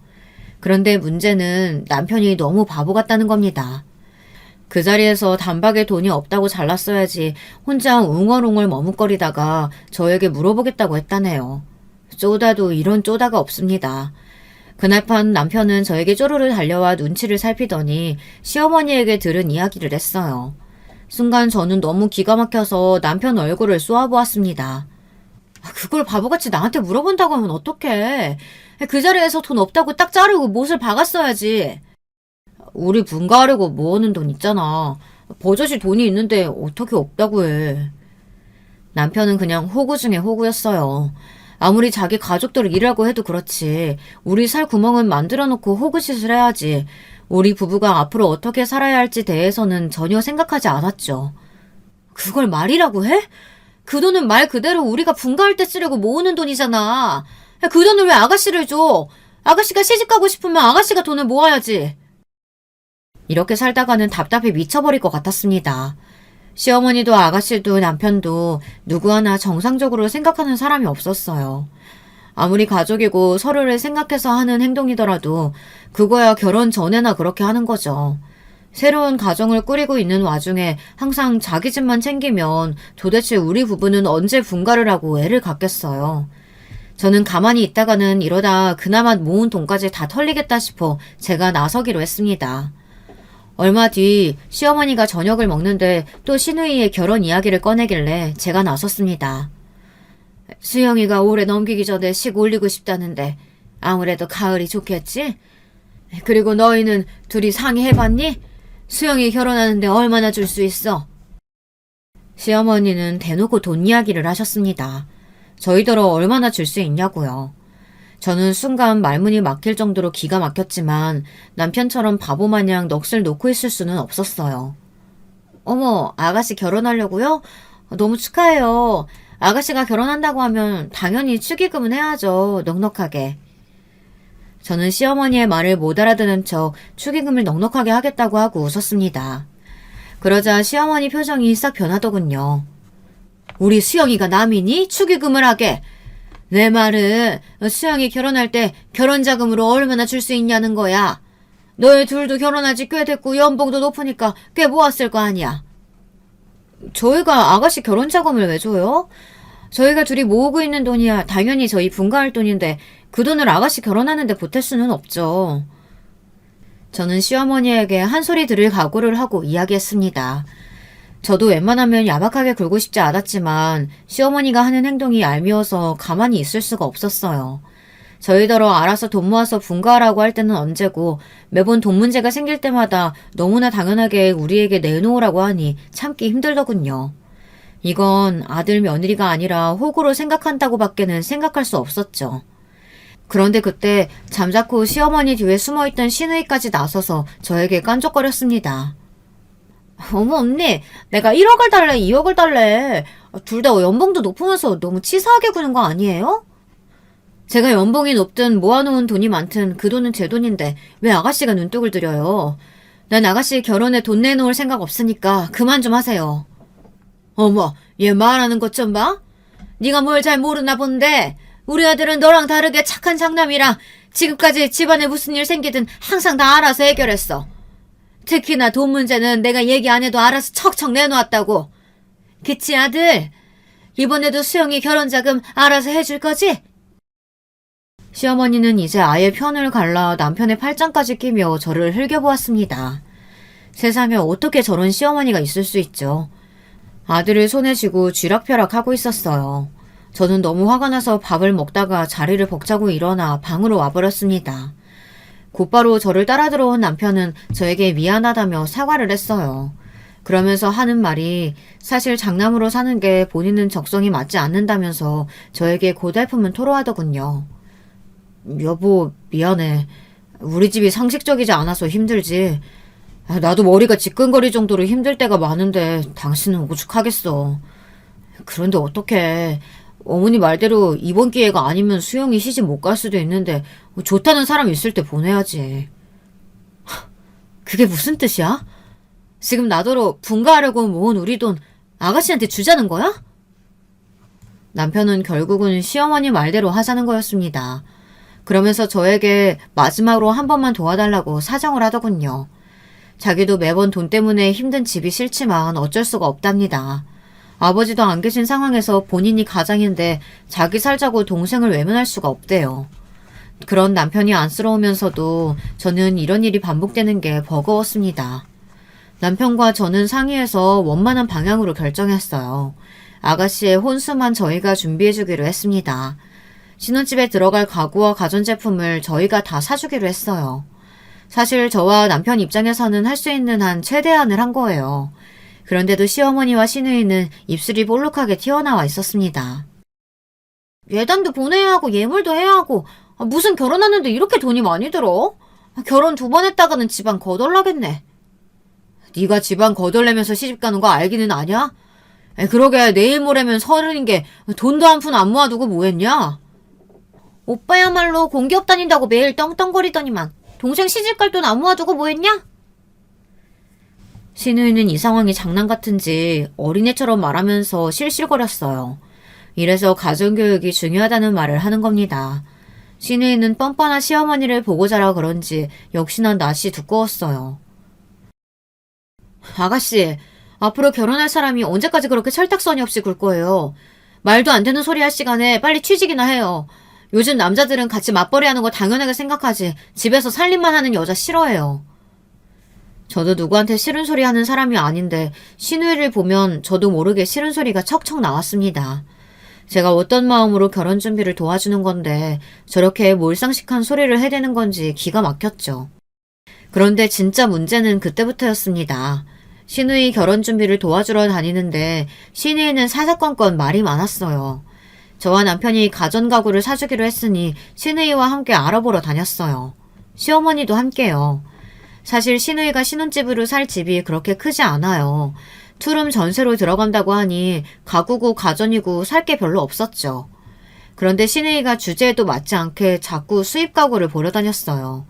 그런데 문제는 남편이 너무 바보 같다는 겁니다. 그 자리에서 단박에 돈이 없다고 잘났어야지 혼자 웅얼웅얼 머뭇거리다가 저에게 물어보겠다고 했다네요. 쪼다도 이런 쪼다가 없습니다. 그날 밤 남편은 저에게 쪼르르 달려와 눈치를 살피더니 시어머니에게 들은 이야기를 했어요. 순간 저는 너무 기가 막혀서 남편 얼굴을 쏘아보았습니다. 그걸 바보같이 나한테 물어본다고 하면 어떡해. 그 자리에서 돈 없다고 딱 자르고 못을 박았어야지. 우리 분가하려고 모으는 돈 있잖아. 버젓이 돈이 있는데 어떻게 없다고 해. 남편은 그냥 호구 중에 호구였어요. 아무리 자기 가족들 일하고 해도 그렇지. 우리 살 구멍은 만들어 놓고 호구짓을 해야지. 우리 부부가 앞으로 어떻게 살아야 할지 대해서는 전혀 생각하지 않았죠. 그걸 말이라고 해? 그 돈은 말 그대로 우리가 분가할 때 쓰려고 모으는 돈이잖아. 그 돈을 왜 아가씨를 줘? 아가씨가 시집가고 싶으면 아가씨가 돈을 모아야지. 이렇게 살다가는 답답해 미쳐버릴 것 같았습니다. 시어머니도 아가씨도 남편도 누구 하나 정상적으로 생각하는 사람이 없었어요. 아무리 가족이고 서로를 생각해서 하는 행동이더라도 그거야 결혼 전에나 그렇게 하는 거죠. 새로운 가정을 꾸리고 있는 와중에 항상 자기 집만 챙기면 도대체 우리 부부는 언제 분가를 하고 애를 갖겠어요. 저는 가만히 있다가는 이러다 그나마 모은 돈까지 다 털리겠다 싶어 제가 나서기로 했습니다. 얼마 뒤 시어머니가 저녁을 먹는데 또 시누이의 결혼 이야기를 꺼내길래 제가 나섰습니다. 수영이가 올해 넘기기 전에 식 올리고 싶다는데 아무래도 가을이 좋겠지? 그리고 너희는 둘이 상의해봤니? 수영이 결혼하는데 얼마나 줄 수 있어? 시어머니는 대놓고 돈 이야기를 하셨습니다. 저희더러 얼마나 줄 수 있냐고요. 저는 순간 말문이 막힐 정도로 기가 막혔지만 남편처럼 바보마냥 넋을 놓고 있을 수는 없었어요. 어머, 아가씨 결혼하려고요? 너무 축하해요. 아가씨가 결혼한다고 하면 당연히 축의금은 해야죠. 넉넉하게. 저는 시어머니의 말을 못 알아듣는 척 축의금을 넉넉하게 하겠다고 하고 웃었습니다. 그러자 시어머니 표정이 싹 변하더군요. 우리 수영이가 남이니? 축의금을 하게. 내 말은 수영이 결혼할 때 결혼자금으로 얼마나 줄 수 있냐는 거야. 너희 둘도 결혼한 지 꽤 됐고 연봉도 높으니까 꽤 모았을 거 아니야. 저희가 아가씨 결혼자금을 왜 줘요? 저희가 둘이 모으고 있는 돈이야 당연히 저희 분가할 돈인데 그 돈을 아가씨 결혼하는데 보탤 수는 없죠. 저는 시어머니에게 한 소리 들을 각오를 하고 이야기했습니다. 저도 웬만하면 야박하게 굴고 싶지 않았지만 시어머니가 하는 행동이 얄미워서 가만히 있을 수가 없었어요. 저희더러 알아서 돈 모아서 분가하라고 할 때는 언제고 매번 돈 문제가 생길 때마다 너무나 당연하게 우리에게 내놓으라고 하니 참기 힘들더군요. 이건 아들 며느리가 아니라 호구로 생각한다고 밖에는 생각할 수 없었죠. 그런데 그때 잠자코 시어머니 뒤에 숨어있던 시누이까지 나서서 저에게 깐족거렸습니다. 어머 언니, 내가 1억을 달래 2억을 달래. 둘 다 연봉도 높으면서 너무 치사하게 구는 거 아니에요? 제가 연봉이 높든 모아놓은 돈이 많든 그 돈은 제 돈인데 왜 아가씨가 눈독을 들여요? 난 아가씨 결혼에 돈 내놓을 생각 없으니까 그만 좀 하세요. 어머, 얘 말하는 것 좀 봐? 네가 뭘 잘 모르나 본데 우리 아들은 너랑 다르게 착한 장남이라 지금까지 집안에 무슨 일 생기든 항상 다 알아서 해결했어. 특히나 돈 문제는 내가 얘기 안 해도 알아서 척척 내놓았다고. 그치 아들? 이번에도 수영이 결혼자금 알아서 해줄 거지? 시어머니는 이제 아예 편을 갈라 남편의 팔짱까지 끼며 저를 흘겨보았습니다. 세상에 어떻게 저런 시어머니가 있을 수 있죠. 아들을 손에 쥐고 쥐락펴락하고 있었어요. 저는 너무 화가 나서 밥을 먹다가 자리를 벅차고 일어나 방으로 와버렸습니다. 곧바로 저를 따라 들어온 남편은 저에게 미안하다며 사과를 했어요. 그러면서 하는 말이 사실 장남으로 사는 게 본인은 적성이 맞지 않는다면서 저에게 고달픔을 토로하더군요. 여보, 미안해. 우리 집이 상식적이지 않아서 힘들지. 나도 머리가 지끈거릴 정도로 힘들 때가 많은데 당신은 오죽하겠어. 그런데 어떡해. 어머니 말대로 이번 기회가 아니면 수영이 시집 못 갈 수도 있는데 좋다는 사람 있을 때 보내야지. 그게 무슨 뜻이야? 지금 나더러 분가하려고 모은 우리 돈 아가씨한테 주자는 거야? 남편은 결국은 시어머니 말대로 하자는 거였습니다. 그러면서 저에게 마지막으로 한 번만 도와달라고 사정을 하더군요. 자기도 매번 돈 때문에 힘든 집이 싫지만 어쩔 수가 없답니다. 아버지도 안 계신 상황에서 본인이 가장인데 자기 살자고 동생을 외면할 수가 없대요. 그런 남편이 안쓰러우면서도 저는 이런 일이 반복되는 게 버거웠습니다. 남편과 저는 상의해서 원만한 방향으로 결정했어요. 아가씨의 혼수만 저희가 준비해주기로 했습니다. 신혼집에 들어갈 가구와 가전제품을 저희가 다 사주기로 했어요. 사실 저와 남편 입장에서는 할 수 있는 한 최대한을 한 거예요. 그런데도 시어머니와 시누이는 입술이 볼록하게 튀어나와 있었습니다. 예단도 보내야 하고 예물도 해야 하고 무슨 결혼하는데 이렇게 돈이 많이 들어? 결혼 2번 했다가는 집안 거덜나겠네. 네가 집안 거덜내면서 시집가는 거 알기는 아냐? 그러게 내일 모레면 30인 게 돈도 한 푼 안 모아두고 뭐했냐? 오빠야말로 공기업 다닌다고 매일 떵떵거리더니만 동생 시집갈 돈 안 모아두고 뭐했냐? 시누이는 이 상황이 장난 같은지 어린애처럼 말하면서 실실거렸어요. 이래서 가정교육이 중요하다는 말을 하는 겁니다. 시누이는 뻔뻔한 시어머니를 보고 자라 그런지 역시나 낯이 두꺼웠어요. 아가씨, 앞으로 결혼할 사람이 언제까지 그렇게 철딱서니 없이 굴 거예요. 말도 안 되는 소리 할 시간에 빨리 취직이나 해요. 요즘 남자들은 같이 맞벌이 하는 거 당연하게 생각하지 집에서 살림만 하는 여자 싫어해요. 저도 누구한테 싫은 소리 하는 사람이 아닌데 시누이를 보면 저도 모르게 싫은 소리가 척척 나왔습니다. 제가 어떤 마음으로 결혼 준비를 도와주는 건데 저렇게 몰상식한 소리를 해대는 건지 기가 막혔죠. 그런데 진짜 문제는 그때부터였습니다. 시누이 결혼 준비를 도와주러 다니는데 시누이는 사사건건 말이 많았어요. 저와 남편이 가전가구를 사주기로 했으니 시누이와 함께 알아보러 다녔어요. 시어머니도 함께요. 사실 시누이가 신혼집으로 살 집이 그렇게 크지 않아요. 투룸 전세로 들어간다고 하니 가구고 가전이고 살 게 별로 없었죠. 그런데 시누이가 주제에도 맞지 않게 자꾸 수입 가구를 보러 다녔어요.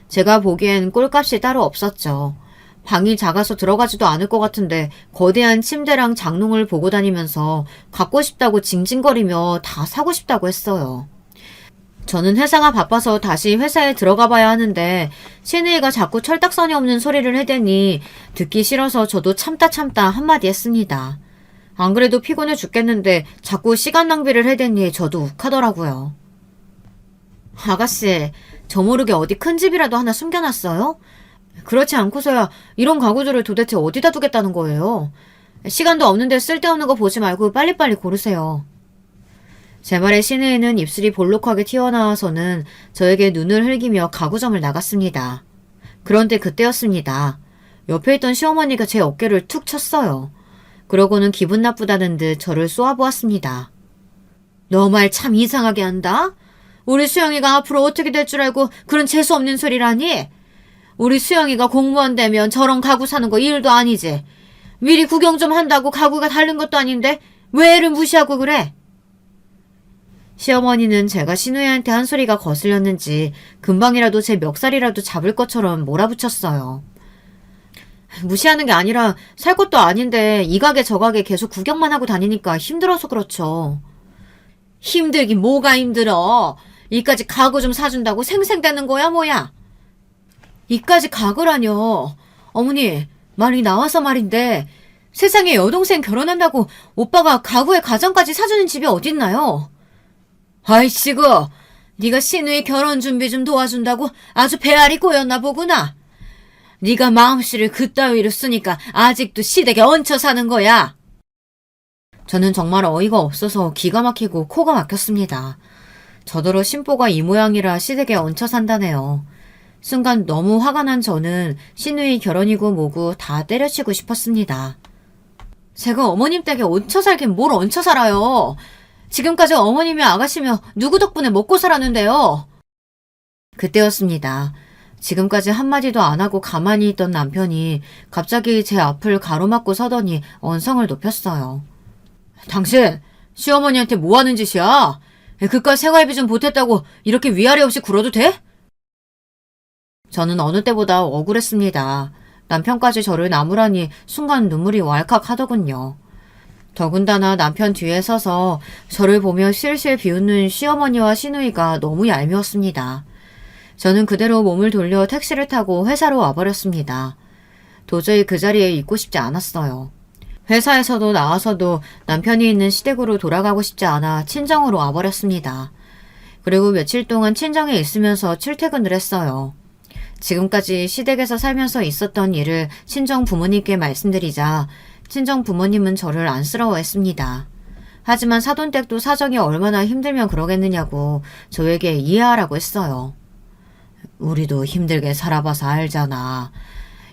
제가 보기엔 꼴값이 따로 없었죠. 방이 작아서 들어가지도 않을 것 같은데 거대한 침대랑 장롱을 보고 다니면서 갖고 싶다고 징징거리며 다 사고 싶다고 했어요. 저는 회사가 바빠서 다시 회사에 들어가 봐야 하는데 시누이가 자꾸 철딱서니 없는 소리를 해대니 듣기 싫어서 저도 참다 한마디 했습니다. 안 그래도 피곤해 죽겠는데 자꾸 시간 낭비를 해대니 저도 욱하더라고요. 아가씨, 저 모르게 어디 큰 집이라도 하나 숨겨놨어요? 그렇지 않고서야 이런 가구들을 도대체 어디다 두겠다는 거예요? 시간도 없는데 쓸데없는 거 보지 말고 빨리빨리 고르세요. 제 말에 시누이는 입술이 볼록하게 튀어나와서는 저에게 눈을 흘기며 가구점을 나갔습니다. 그런데 그때였습니다. 옆에 있던 시어머니가 제 어깨를 툭 쳤어요. 그러고는 기분 나쁘다는 듯 저를 쏘아보았습니다. 너 말 참 이상하게 한다? 우리 수영이가 앞으로 어떻게 될 줄 알고 그런 재수없는 소리라니? 우리 수영이가 공무원 되면 저런 가구 사는 거 일도 아니지. 미리 구경 좀 한다고 가구가 다른 것도 아닌데 왜 애를 무시하고 그래? 시어머니는 제가 시누이한테 한 소리가 거슬렸는지 금방이라도 제 멱살이라도 잡을 것처럼 몰아붙였어요. 무시하는 게 아니라 살 것도 아닌데 이 가게 저 가게 계속 구경만 하고 다니니까 힘들어서 그렇죠. 힘들긴 뭐가 힘들어. 이까지 가구 좀 사준다고 생생대는 거야 뭐야. 이까지 가구라뇨. 어머니 말이 나와서 말인데 세상에 여동생 결혼한다고 오빠가 가구에 가전까지 사주는 집이 어딨나요? 아이씨구, 네가 시누이 결혼 준비 좀 도와준다고 아주 배알이 꼬였나 보구나. 네가 마음씨를 그따위로 쓰니까 아직도 시댁에 얹혀 사는 거야. 저는 정말 어이가 없어서 기가 막히고 코가 막혔습니다. 저더러 신보가 이 모양이라 시댁에 얹혀 산다네요. 순간 너무 화가 난 저는 시누이 결혼이고 뭐고 다 때려치고 싶었습니다. 제가 어머님 댁에 얹혀 살긴 뭘 얹혀 살아요. 지금까지 어머님이 아가씨며 누구 덕분에 먹고 살았는데요. 그때였습니다. 지금까지 한마디도 안 하고 가만히 있던 남편이 갑자기 제 앞을 가로막고 서더니 언성을 높였어요. 당신 시어머니한테 뭐 하는 짓이야? 그깟 생활비 좀 보탰다고 이렇게 위아래 없이 굴어도 돼? 저는 어느 때보다 억울했습니다. 남편까지 저를 나무라니 순간 눈물이 왈칵 하더군요. 더군다나 남편 뒤에 서서 저를 보며 실실 비웃는 시어머니와 시누이가 너무 얄미웠습니다. 저는 그대로 몸을 돌려 택시를 타고 회사로 와버렸습니다. 도저히 그 자리에 있고 싶지 않았어요. 회사에서도 나와서도 남편이 있는 시댁으로 돌아가고 싶지 않아 친정으로 와버렸습니다. 그리고 며칠 동안 친정에 있으면서 출퇴근을 했어요. 지금까지 시댁에서 살면서 있었던 일을 친정 부모님께 말씀드리자 친정 부모님은 저를 안쓰러워했습니다. 하지만 사돈댁도 사정이 얼마나 힘들면 그러겠느냐고 저에게 이해하라고 했어요. 우리도 힘들게 살아봐서 알잖아.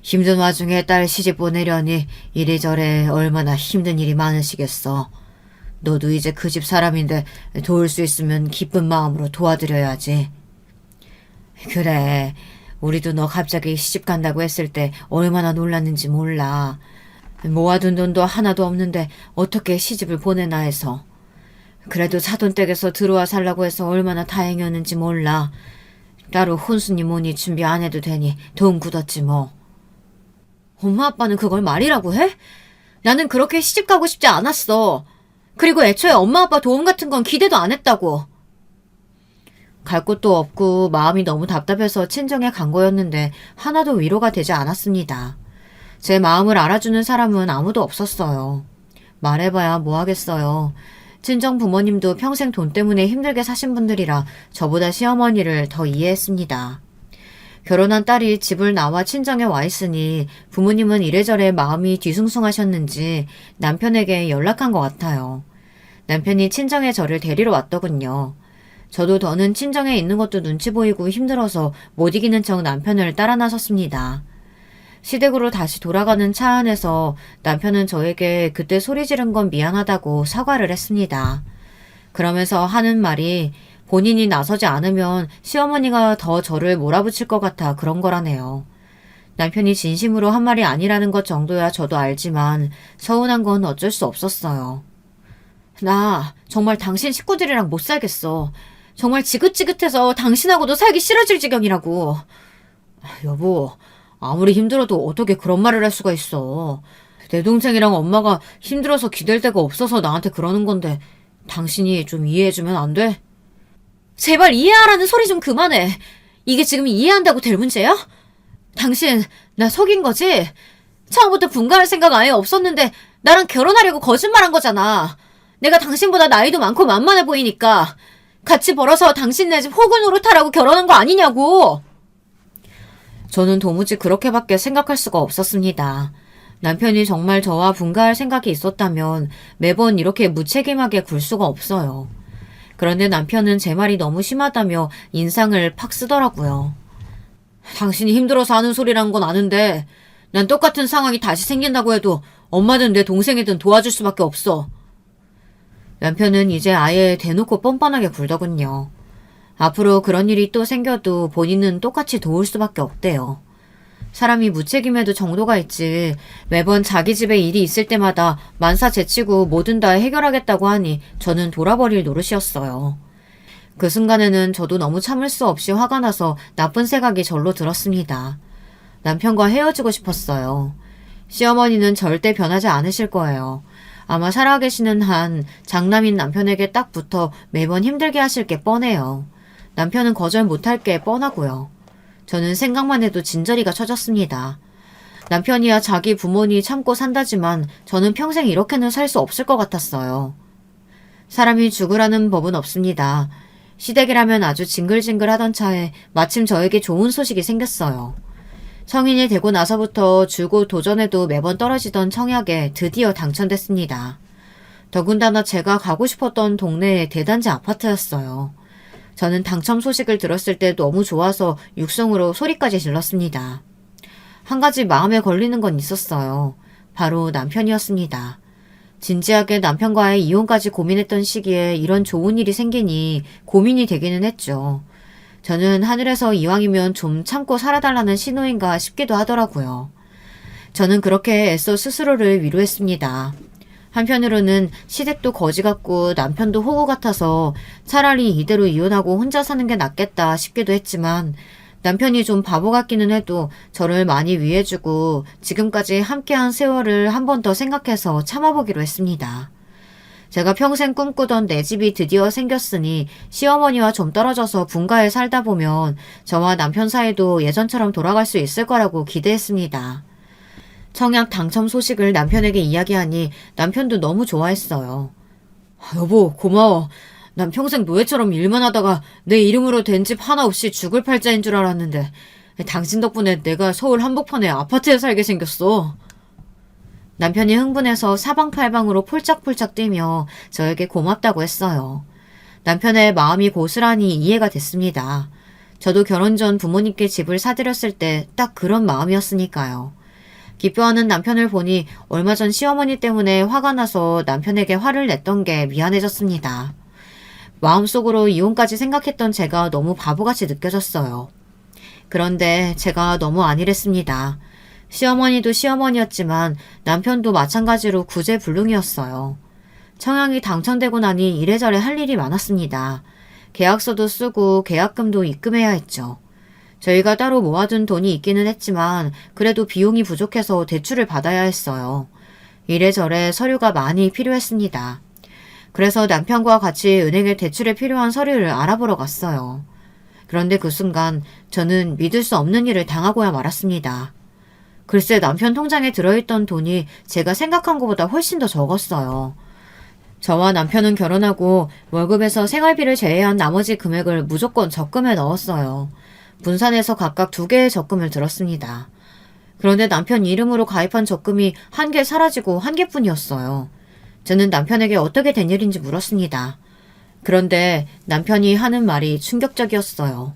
힘든 와중에 딸 시집 보내려니 이래저래 얼마나 힘든 일이 많으시겠어. 너도 이제 그 집 사람인데 도울 수 있으면 기쁜 마음으로 도와드려야지. 그래. 우리도 너 갑자기 시집 간다고 했을 때 얼마나 놀랐는지 몰라. 모아둔 돈도 하나도 없는데 어떻게 시집을 보내나 해서. 그래도 사돈댁에서 들어와 살라고 해서 얼마나 다행이었는지 몰라. 따로 혼수님 오니 준비 안 해도 되니 돈 굳었지 뭐. 엄마 아빠는 그걸 말이라고 해? 나는 그렇게 시집 가고 싶지 않았어. 그리고 애초에 엄마 아빠 도움 같은 건 기대도 안 했다고. 갈 곳도 없고 마음이 너무 답답해서 친정에 간 거였는데 하나도 위로가 되지 않았습니다. 제 마음을 알아주는 사람은 아무도 없었어요. 말해봐야 뭐 하겠어요. 친정 부모님도 평생 돈 때문에 힘들게 사신 분들이라 저보다 시어머니를 더 이해했습니다. 결혼한 딸이 집을 나와 친정에 와 있으니 부모님은 이래저래 마음이 뒤숭숭하셨는지 남편에게 연락한 것 같아요. 남편이 친정에 저를 데리러 왔더군요. 저도 더는 친정에 있는 것도 눈치 보이고 힘들어서 못 이기는 척 남편을 따라 나섰습니다. 시댁으로 다시 돌아가는 차 안에서 남편은 저에게 그때 소리 지른 건 미안하다고 사과를 했습니다. 그러면서 하는 말이 본인이 나서지 않으면 시어머니가 더 저를 몰아붙일 것 같아 그런 거라네요. 남편이 진심으로 한 말이 아니라는 것 정도야 저도 알지만 서운한 건 어쩔 수 없었어요. 나 정말 당신 식구들이랑 못 살겠어. 정말 지긋지긋해서 당신하고도 살기 싫어질 지경이라고. 여보, 아무리 힘들어도 어떻게 그런 말을 할 수가 있어. 내 동생이랑 엄마가 힘들어서 기댈 데가 없어서 나한테 그러는 건데 당신이 좀 이해해주면 안 돼? 제발 이해하라는 소리 좀 그만해. 이게 지금 이해한다고 될 문제야? 당신 나 속인 거지? 처음부터 분가할 생각 아예 없었는데 나랑 결혼하려고 거짓말한 거잖아. 내가 당신보다 나이도 많고 만만해 보이니까 같이 벌어서 당신 네 집 호구 노릇하라고 결혼한 거 아니냐고. 저는 도무지 그렇게밖에 생각할 수가 없었습니다. 남편이 정말 저와 분가할 생각이 있었다면 매번 이렇게 무책임하게 굴 수가 없어요. 그런데 남편은 제 말이 너무 심하다며 인상을 팍 쓰더라고요. 당신이 힘들어서 하는 소리란 건 아는데 난 똑같은 상황이 다시 생긴다고 해도 엄마든 내 동생이든 도와줄 수밖에 없어. 남편은 이제 아예 대놓고 뻔뻔하게 굴더군요. 앞으로 그런 일이 또 생겨도 본인은 똑같이 도울 수밖에 없대요. 사람이 무책임해도 정도가 있지 매번 자기 집에 일이 있을 때마다 만사 제치고 뭐든 다 해결하겠다고 하니 저는 돌아버릴 노릇이었어요. 그 순간에는 저도 너무 참을 수 없이 화가 나서 나쁜 생각이 절로 들었습니다. 남편과 헤어지고 싶었어요. 시어머니는 절대 변하지 않으실 거예요. 아마 살아계시는 한 장남인 남편에게 딱 붙어 매번 힘들게 하실 게 뻔해요. 남편은 거절 못할 게 뻔하고요. 저는 생각만 해도 진저리가 쳐졌습니다. 남편이야 자기 부모니 참고 산다지만 저는 평생 이렇게는 살 수 없을 것 같았어요. 사람이 죽으라는 법은 없습니다. 시댁이라면 아주 징글징글하던 차에 마침 저에게 좋은 소식이 생겼어요. 성인이 되고 나서부터 주고 도전해도 매번 떨어지던 청약에 드디어 당첨됐습니다. 더군다나 제가 가고 싶었던 동네의 대단지 아파트였어요. 저는 당첨 소식을 들었을 때 너무 좋아서 육성으로 소리까지 질렀습니다. 한 가지 마음에 걸리는 건 있었어요. 바로 남편이었습니다. 진지하게 남편과의 이혼까지 고민했던 시기에 이런 좋은 일이 생기니 고민이 되기는 했죠. 저는 하늘에서 이왕이면 좀 참고 살아달라는 신호인가 싶기도 하더라고요. 저는 그렇게 애써 스스로를 위로했습니다. 한편으로는 시댁도 거지 같고 남편도 호구 같아서 차라리 이대로 이혼하고 혼자 사는 게 낫겠다 싶기도 했지만 남편이 좀 바보 같기는 해도 저를 많이 위해주고 지금까지 함께한 세월을 한 번 더 생각해서 참아보기로 했습니다. 제가 평생 꿈꾸던 내 집이 드디어 생겼으니 시어머니와 좀 떨어져서 분가에 살다 보면 저와 남편 사이도 예전처럼 돌아갈 수 있을 거라고 기대했습니다. 청약 당첨 소식을 남편에게 이야기하니 남편도 너무 좋아했어요. 여보, 고마워. 난 평생 노예처럼 일만 하다가 내 이름으로 된 집 하나 없이 죽을 팔자인 줄 알았는데 당신 덕분에 내가 서울 한복판에 아파트에 살게 생겼어. 남편이 흥분해서 사방팔방으로 폴짝폴짝 뛰며 저에게 고맙다고 했어요. 남편의 마음이 고스란히 이해가 됐습니다. 저도 결혼 전 부모님께 집을 사드렸을 때 딱 그런 마음이었으니까요. 기뻐하는 남편을 보니 얼마 전 시어머니 때문에 화가 나서 남편에게 화를 냈던 게 미안해졌습니다. 마음속으로 이혼까지 생각했던 제가 너무 바보같이 느껴졌어요. 그런데 제가 너무 안일했습니다. 시어머니도 시어머니였지만 남편도 마찬가지로 구제불능이었어요. 청약이 당첨되고 나니 이래저래 할 일이 많았습니다. 계약서도 쓰고 계약금도 입금해야 했죠. 저희가 따로 모아둔 돈이 있기는 했지만 그래도 비용이 부족해서 대출을 받아야 했어요. 이래저래 서류가 많이 필요했습니다. 그래서 남편과 같이 은행에 대출에 필요한 서류를 알아보러 갔어요. 그런데 그 순간 저는 믿을 수 없는 일을 당하고야 말았습니다. 글쎄 남편 통장에 들어있던 돈이 제가 생각한 것보다 훨씬 더 적었어요. 저와 남편은 결혼하고 월급에서 생활비를 제외한 나머지 금액을 무조건 적금에 넣었어요. 분산해서 각각 2개의 적금을 들었습니다. 그런데 남편 이름으로 가입한 적금이 1개 사라지고 1개뿐이었어요. 저는 남편에게 어떻게 된 일인지 물었습니다. 그런데 남편이 하는 말이 충격적이었어요.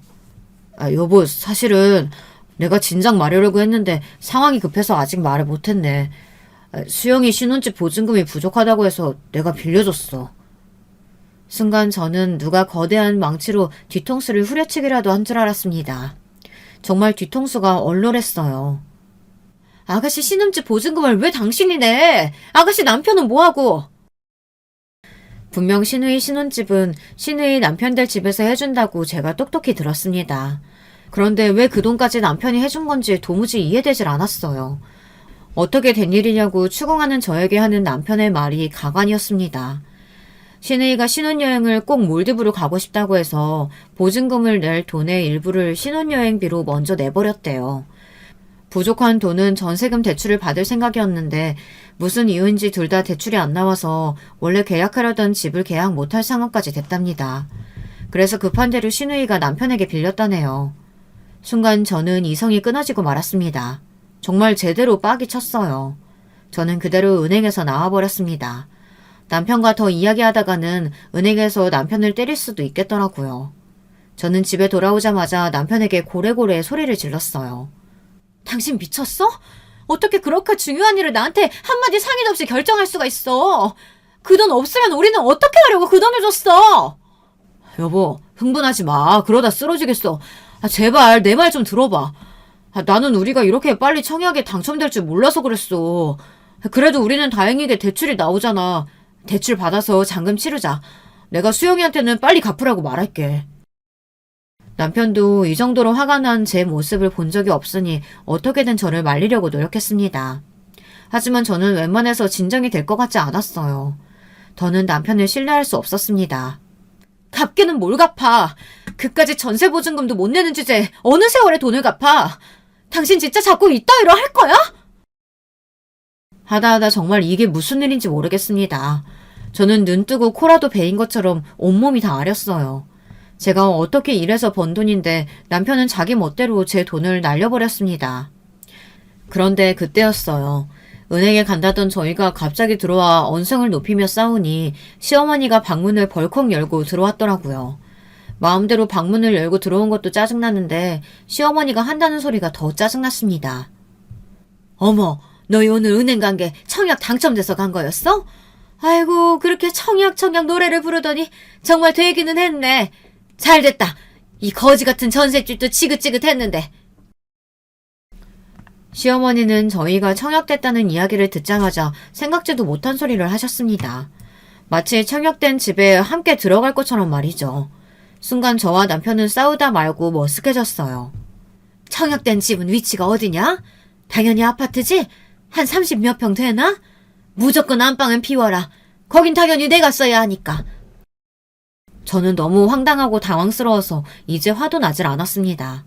여보, 사실은 내가 진작 말하려고 했는데 상황이 급해서 아직 말을 못했네. 수영이 신혼집 보증금이 부족하다고 해서 내가 빌려줬어. 순간 저는 누가 거대한 망치로 뒤통수를 후려치기라도 한 줄 알았습니다. 정말 뒤통수가 얼얼했어요. 아가씨 신혼집 보증금을 왜 당신이 내? 아가씨 남편은 뭐하고? 분명 신우이 신혼집은 신우이 남편 될 집에서 해준다고 제가 똑똑히 들었습니다. 그런데 왜 그 돈까지 남편이 해준 건지 도무지 이해되질 않았어요. 어떻게 된 일이냐고 추궁하는 저에게 하는 남편의 말이 가관이었습니다. 신우이가 신혼여행을 꼭 몰디브로 가고 싶다고 해서 보증금을 낼 돈의 일부를 신혼여행비로 먼저 내버렸대요. 부족한 돈은 전세금 대출을 받을 생각이었는데 무슨 이유인지 둘 다 대출이 안 나와서 원래 계약하려던 집을 계약 못할 상황까지 됐답니다. 그래서 급한 대로 신우이가 남편에게 빌렸다네요. 순간 저는 이성이 끊어지고 말았습니다. 정말 제대로 빡이 쳤어요. 저는 그대로 은행에서 나와버렸습니다. 남편과 더 이야기하다가는 은행에서 남편을 때릴 수도 있겠더라고요. 저는 집에 돌아오자마자 남편에게 고래고래 소리를 질렀어요. 당신 미쳤어? 어떻게 그렇게 중요한 일을 나한테 한마디 상의도 없이 결정할 수가 있어? 그 돈 없으면 우리는 어떻게 하려고 그 돈을 줬어? 여보, 흥분하지 마. 그러다 쓰러지겠어. 제발 내 말 좀 들어봐. 나는 우리가 이렇게 빨리 청약에 당첨될 줄 몰라서 그랬어. 그래도 우리는 다행히게 대출이 나오잖아. 대출 받아서 잔금 치르자. 내가 수영이한테는 빨리 갚으라고 말할게. 남편도 이 정도로 화가 난 제 모습을 본 적이 없으니 어떻게든 저를 말리려고 노력했습니다. 하지만 저는 웬만해서 진정이 될 것 같지 않았어요. 더는 남편을 신뢰할 수 없었습니다. 갚기는 뭘 갚아. 그까지 전세보증금도 못 내는 주제에 어느 세월에 돈을 갚아. 당신 진짜 자꾸 이따위로 할 거야? 하다하다 정말 이게 무슨 일인지 모르겠습니다. 저는 눈 뜨고 코라도 베인 것처럼 온몸이 다 아렸어요. 제가 어떻게 일해서 번 돈인데 남편은 자기 멋대로 제 돈을 날려버렸습니다. 그런데 그때였어요. 은행에 간다던 저희가 갑자기 들어와 언성을 높이며 싸우니 시어머니가 방문을 벌컥 열고 들어왔더라고요. 마음대로 방문을 열고 들어온 것도 짜증나는데 시어머니가 한다는 소리가 더 짜증났습니다. 어머, 너희 오늘 은행 간 게 청약 당첨돼서 간 거였어? 아이고, 그렇게 청약 노래를 부르더니 정말 되기는 했네. 잘됐다. 이 거지 같은 전셋집도 지긋지긋했는데. 시어머니는 저희가 청약됐다는 이야기를 듣자마자 생각지도 못한 소리를 하셨습니다. 마치 청약된 집에 함께 들어갈 것처럼 말이죠. 순간 저와 남편은 싸우다 말고 머쓱해졌어요. 청약된 집은 위치가 어디냐? 당연히 아파트지? 한 30몇 평 되나? 무조건 안방은 비워라. 거긴 당연히 내가 써야 하니까. 저는 너무 황당하고 당황스러워서 이제 화도 나질 않았습니다.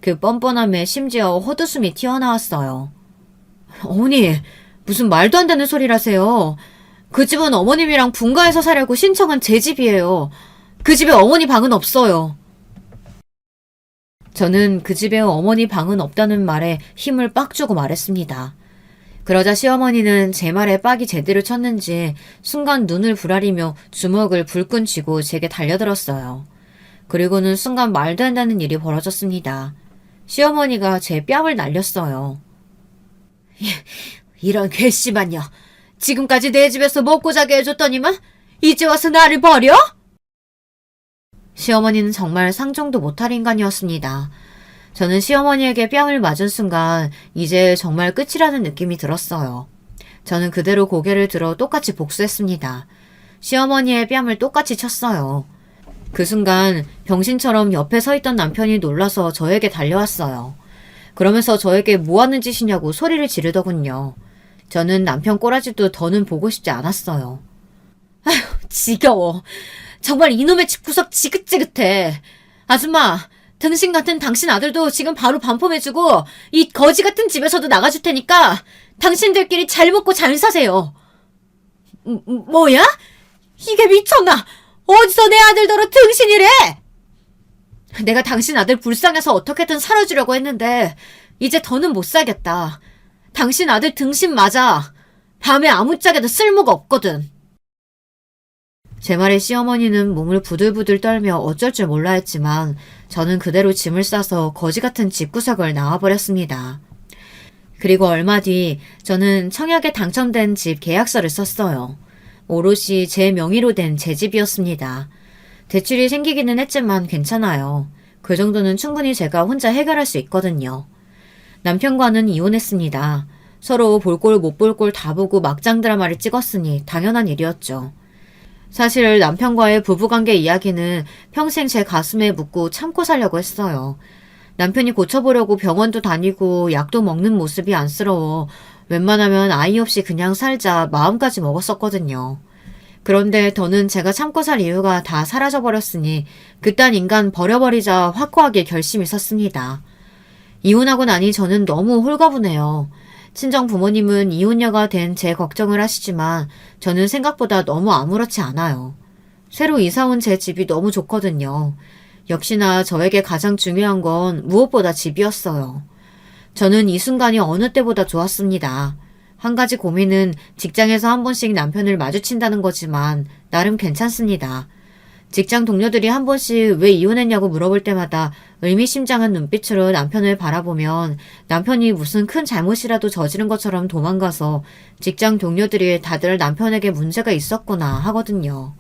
그 뻔뻔함에 심지어 헛웃음이 튀어나왔어요. 어머니, 무슨 말도 안 되는 소리를 하세요. 그 집은 어머님이랑 분가해서 사려고 신청한 제 집이에요. 그 집에 어머니 방은 없어요. 저는 그 집에 어머니 방은 없다는 말에 힘을 빡 주고 말했습니다. 그러자 시어머니는 제 말에 빡이 제대로 쳤는지 순간 눈을 부라리며 주먹을 불끈 쥐고 제게 달려들었어요. 그리고는 순간 말도 안 되는 일이 벌어졌습니다. 시어머니가 제 뺨을 날렸어요. 이런 괘씸한녀. 지금까지 내 집에서 먹고 자게 해줬더니만 이제 와서 나를 버려? 시어머니는 정말 상종도 못할 인간이었습니다. 저는 시어머니에게 뺨을 맞은 순간 이제 정말 끝이라는 느낌이 들었어요. 저는 그대로 고개를 들어 똑같이 복수했습니다. 시어머니의 뺨을 똑같이 쳤어요. 그 순간 병신처럼 옆에 서 있던 남편이 놀라서 저에게 달려왔어요. 그러면서 저에게 뭐 하는 짓이냐고 소리를 지르더군요. 저는 남편 꼬라지도 더는 보고 싶지 않았어요. 아휴, 지겨워. 정말 이놈의 집구석 지긋지긋해. 아줌마, 등신 같은 당신 아들도 지금 바로 반품해주고 이 거지 같은 집에서도 나가줄 테니까 당신들끼리 잘 먹고 잘 사세요. 뭐야? 이게 미쳤나? 어디서 내 아들더러 등신이래? 내가 당신 아들 불쌍해서 어떻게든 살아주려고 했는데 이제 더는 못 살겠다. 당신 아들 등신 맞아. 밤에 아무짝에도 쓸모가 없거든. 제 말에 시어머니는 몸을 부들부들 떨며 어쩔 줄 몰라 했지만 저는 그대로 짐을 싸서 거지 같은 집구석을 나와버렸습니다. 그리고 얼마 뒤 저는 청약에 당첨된 집 계약서를 썼어요. 오롯이 제 명의로 된 제 집이었습니다. 대출이 생기기는 했지만 괜찮아요. 그 정도는 충분히 제가 혼자 해결할 수 있거든요. 남편과는 이혼했습니다. 서로 볼 꼴 못 볼 꼴 다 보고 막장 드라마를 찍었으니 당연한 일이었죠. 사실 남편과의 부부관계 이야기는 평생 제 가슴에 묻고 참고 살려고 했어요. 남편이 고쳐보려고 병원도 다니고 약도 먹는 모습이 안쓰러워 웬만하면 아이 없이 그냥 살자 마음까지 먹었었거든요. 그런데 더는 제가 참고 살 이유가 다 사라져버렸으니 그딴 인간 버려버리자 확고하게 결심이 섰습니다. 이혼하고 나니 저는 너무 홀가분해요. 친정 부모님은 이혼녀가 된 제 걱정을 하시지만 저는 생각보다 너무 아무렇지 않아요. 새로 이사 온 제 집이 너무 좋거든요. 역시나 저에게 가장 중요한 건 무엇보다 집이었어요. 저는 이 순간이 어느 때보다 좋았습니다. 한 가지 고민은 직장에서 한 번씩 남편을 마주친다는 거지만 나름 괜찮습니다. 직장 동료들이 한 번씩 왜 이혼했냐고 물어볼 때마다 의미심장한 눈빛으로 남편을 바라보면 남편이 무슨 큰 잘못이라도 저지른 것처럼 도망가서 직장 동료들이 다들 남편에게 문제가 있었구나 하거든요.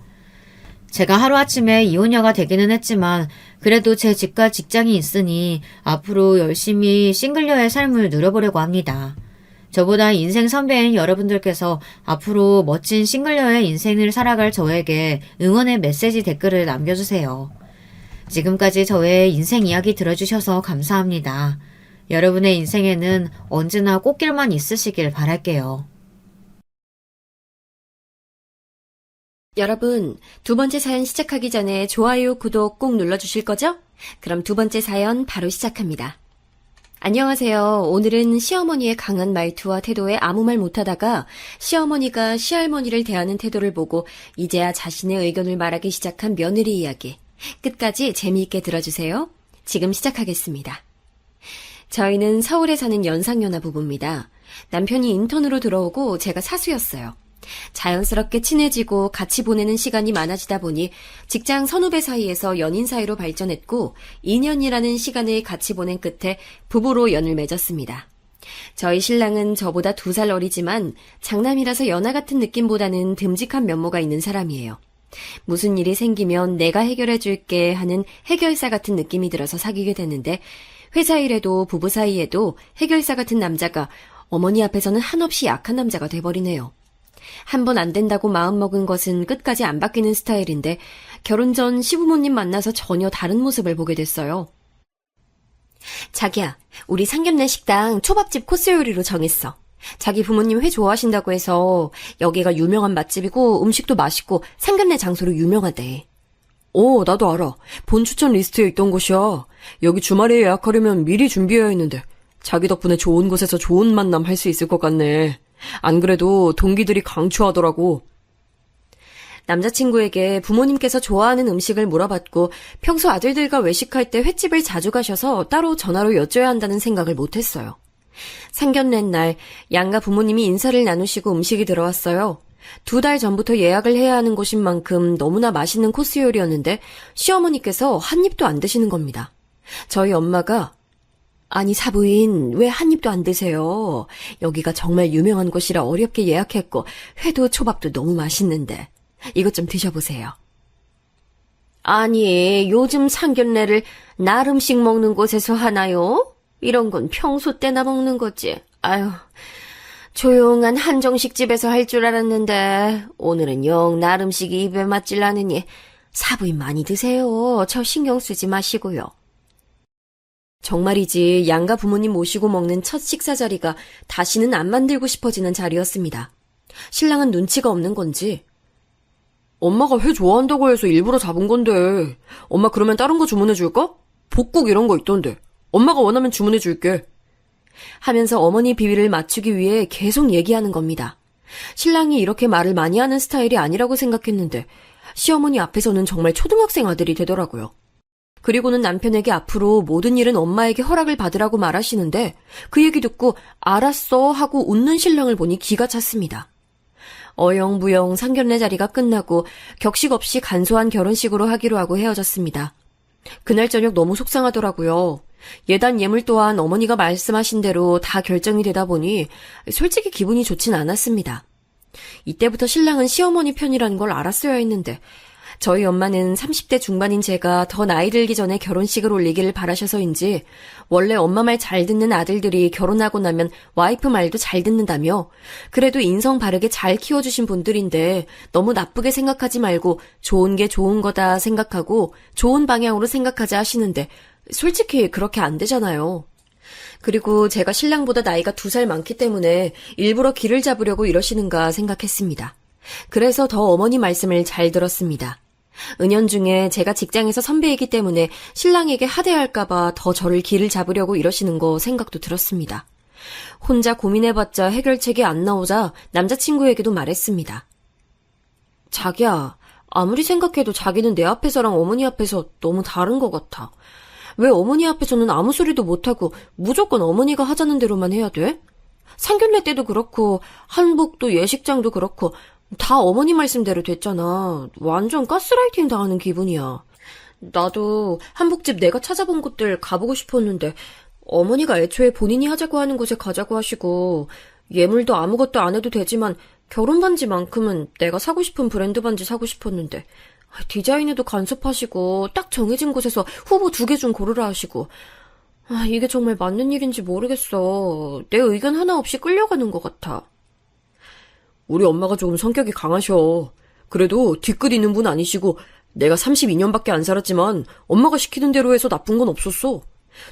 제가 하루아침에 이혼녀가 되기는 했지만 그래도 제 집과 직장이 있으니 앞으로 열심히 싱글녀의 삶을 누려보려고 합니다. 저보다 인생 선배인 여러분들께서 앞으로 멋진 싱글녀의 인생을 살아갈 저에게 응원의 메시지 댓글을 남겨주세요. 지금까지 저의 인생 이야기 들어주셔서 감사합니다. 여러분의 인생에는 언제나 꽃길만 있으시길 바랄게요. 여러분, 두 번째 사연 시작하기 전에 좋아요, 구독 꼭 눌러주실 거죠? 그럼 두 번째 사연 바로 시작합니다. 안녕하세요. 오늘은 시어머니의 강한 말투와 태도에 아무 말 못하다가 시어머니가 시할머니를 대하는 태도를 보고 이제야 자신의 의견을 말하기 시작한 며느리 이야기. 끝까지 재미있게 들어주세요. 지금 시작하겠습니다. 저희는 서울에 사는 연상연하 부부입니다. 남편이 인턴으로 들어오고 제가 사수였어요. 자연스럽게 친해지고 같이 보내는 시간이 많아지다 보니 직장 선후배 사이에서 연인 사이로 발전했고 2년이라는 시간을 같이 보낸 끝에 부부로 연을 맺었습니다. 저희 신랑은 저보다 2살 어리지만 장남이라서 연하 같은 느낌보다는 듬직한 면모가 있는 사람이에요. 무슨 일이 생기면 내가 해결해 줄게 하는 해결사 같은 느낌이 들어서 사귀게 됐는데 회사 일에도 부부 사이에도 해결사 같은 남자가 어머니 앞에서는 한없이 약한 남자가 돼버리네요. 한 번 안 된다고 마음먹은 것은 끝까지 안 바뀌는 스타일인데 결혼 전 시부모님 만나서 전혀 다른 모습을 보게 됐어요. 자기야, 우리 상견례 식당 초밥집 코스 요리로 정했어. 자기 부모님 회 좋아하신다고 해서 여기가 유명한 맛집이고 음식도 맛있고 상견례 장소로 유명하대. 나도 알아. 본 추천 리스트에 있던 곳이야. 여기 주말에 예약하려면 미리 준비해야 했는데 자기 덕분에 좋은 곳에서 좋은 만남 할 수 있을 것 같네. 안 그래도 동기들이 강추하더라고. 남자친구에게 부모님께서 좋아하는 음식을 물어봤고 평소 아들들과 외식할 때 횟집을 자주 가셔서 따로 전화로 여쭤야 한다는 생각을 못했어요. 상견례 날 양가 부모님이 인사를 나누시고 음식이 들어왔어요. 2달 전부터 예약을 해야 하는 곳인 만큼 너무나 맛있는 코스 요리였는데 시어머니께서 한 입도 안 드시는 겁니다. 저희 엄마가 아니 사부인 왜 한 입도 안 드세요? 여기가 정말 유명한 곳이라 어렵게 예약했고 회도 초밥도 너무 맛있는데 이것 좀 드셔보세요. 아니 요즘 상견례를 나름씩 먹는 곳에서 하나요? 이런 건 평소 때나 먹는 거지. 아유, 조용한 한정식 집에서 할 줄 알았는데 오늘은 영 나름식이 입에 맞질 않으니 사부인 많이 드세요. 저 신경 쓰지 마시고요. 정말이지 양가 부모님 모시고 먹는 첫 식사 자리가 다시는 안 만들고 싶어지는 자리였습니다. 신랑은 눈치가 없는 건지 엄마가 회 좋아한다고 해서 일부러 잡은 건데 엄마 그러면 다른 거 주문해 줄까? 볶국 이런 거 있던데. 엄마가 원하면 주문해 줄게. 하면서 어머니 비위를 맞추기 위해 계속 얘기하는 겁니다. 신랑이 이렇게 말을 많이 하는 스타일이 아니라고 생각했는데 시어머니 앞에서는 정말 초등학생 아들이 되더라고요. 그리고는 남편에게 앞으로 모든 일은 엄마에게 허락을 받으라고 말하시는데 그 얘기 듣고 알았어 하고 웃는 신랑을 보니 기가 찼습니다. 어영부영 상견례 자리가 끝나고 격식 없이 간소한 결혼식으로 하기로 하고 헤어졌습니다. 그날 저녁 너무 속상하더라고요. 예단 예물 또한 어머니가 말씀하신 대로 다 결정이 되다 보니 솔직히 기분이 좋진 않았습니다. 이때부터 신랑은 시어머니 편이라는 걸 알았어야 했는데 저희 엄마는 30대 중반인 제가 더 나이 들기 전에 결혼식을 올리기를 바라셔서인지 원래 엄마 말 잘 듣는 아들들이 결혼하고 나면 와이프 말도 잘 듣는다며 그래도 인성 바르게 잘 키워주신 분들인데 너무 나쁘게 생각하지 말고 좋은 게 좋은 거다 생각하고 좋은 방향으로 생각하자 하시는데 솔직히 그렇게 안 되잖아요. 그리고 제가 신랑보다 나이가 2살 많기 때문에 일부러 길을 잡으려고 이러시는가 생각했습니다. 그래서 더 어머니 말씀을 잘 들었습니다. 은연중에 제가 직장에서 선배이기 때문에 신랑에게 하대할까봐 더 저를 길을 잡으려고 이러시는 거 생각도 들었습니다. 혼자 고민해봤자 해결책이 안 나오자 남자친구에게도 말했습니다. 자기야, 아무리 생각해도 자기는 내 앞에서랑 어머니 앞에서 너무 다른 것 같아. 왜 어머니 앞에서는 아무 소리도 못하고 무조건 어머니가 하자는 대로만 해야 돼? 상견례 때도 그렇고 한복도 예식장도 그렇고 다 어머니 말씀대로 됐잖아. 완전 가스라이팅 당하는 기분이야. 나도 한복집 내가 찾아본 곳들 가보고 싶었는데 어머니가 애초에 본인이 하자고 하는 곳에 가자고 하시고 예물도 아무것도 안 해도 되지만 결혼 반지만큼은 내가 사고 싶은 브랜드 반지 사고 싶었는데 디자인에도 간섭하시고 딱 정해진 곳에서 후보 2개 중 고르라 하시고 이게 정말 맞는 일인지 모르겠어. 내 의견 하나 없이 끌려가는 것 같아. 우리 엄마가 조금 성격이 강하셔. 그래도 뒤끝 있는 분 아니시고 내가 32년밖에 안 살았지만 엄마가 시키는 대로 해서 나쁜 건 없었어.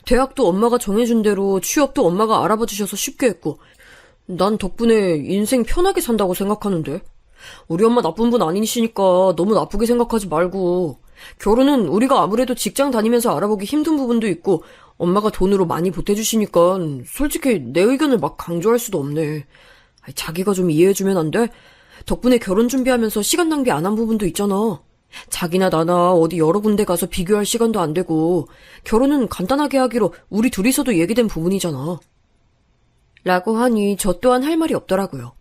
대학도 엄마가 정해준 대로 취업도 엄마가 알아봐 주셔서 쉽게 했고 난 덕분에 인생 편하게 산다고 생각하는데 우리 엄마 나쁜 분 아니시니까 너무 나쁘게 생각하지 말고 결혼은 우리가 아무래도 직장 다니면서 알아보기 힘든 부분도 있고 엄마가 돈으로 많이 보태주시니까 솔직히 내 의견을 막 강조할 수도 없네. 자기가 좀 이해해주면 안 돼? 덕분에 결혼 준비하면서 시간 낭비 안 한 부분도 있잖아. 자기나 나나 어디 여러 군데 가서 비교할 시간도 안 되고 결혼은 간단하게 하기로 우리 둘이서도 얘기된 부분이잖아. 라고 하니 저 또한 할 말이 없더라고요.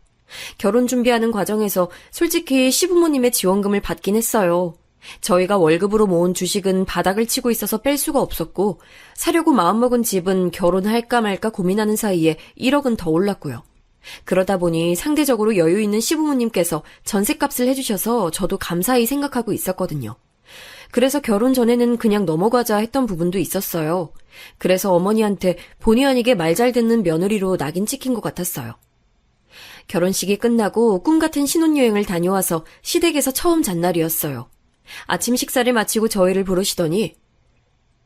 결혼 준비하는 과정에서 솔직히 시부모님의 지원금을 받긴 했어요. 저희가 월급으로 모은 주식은 바닥을 치고 있어서 뺄 수가 없었고 사려고 마음먹은 집은 결혼할까 말까 고민하는 사이에 1억은 더 올랐고요. 그러다 보니 상대적으로 여유 있는 시부모님께서 전셋값을 해주셔서 저도 감사히 생각하고 있었거든요. 그래서 결혼 전에는 그냥 넘어가자 했던 부분도 있었어요. 그래서 어머니한테 본의 아니게 말 잘 듣는 며느리로 낙인 찍힌 것 같았어요. 결혼식이 끝나고 꿈 같은 신혼여행을 다녀와서 시댁에서 처음 잔 날이었어요. 아침 식사를 마치고 저희를 부르시더니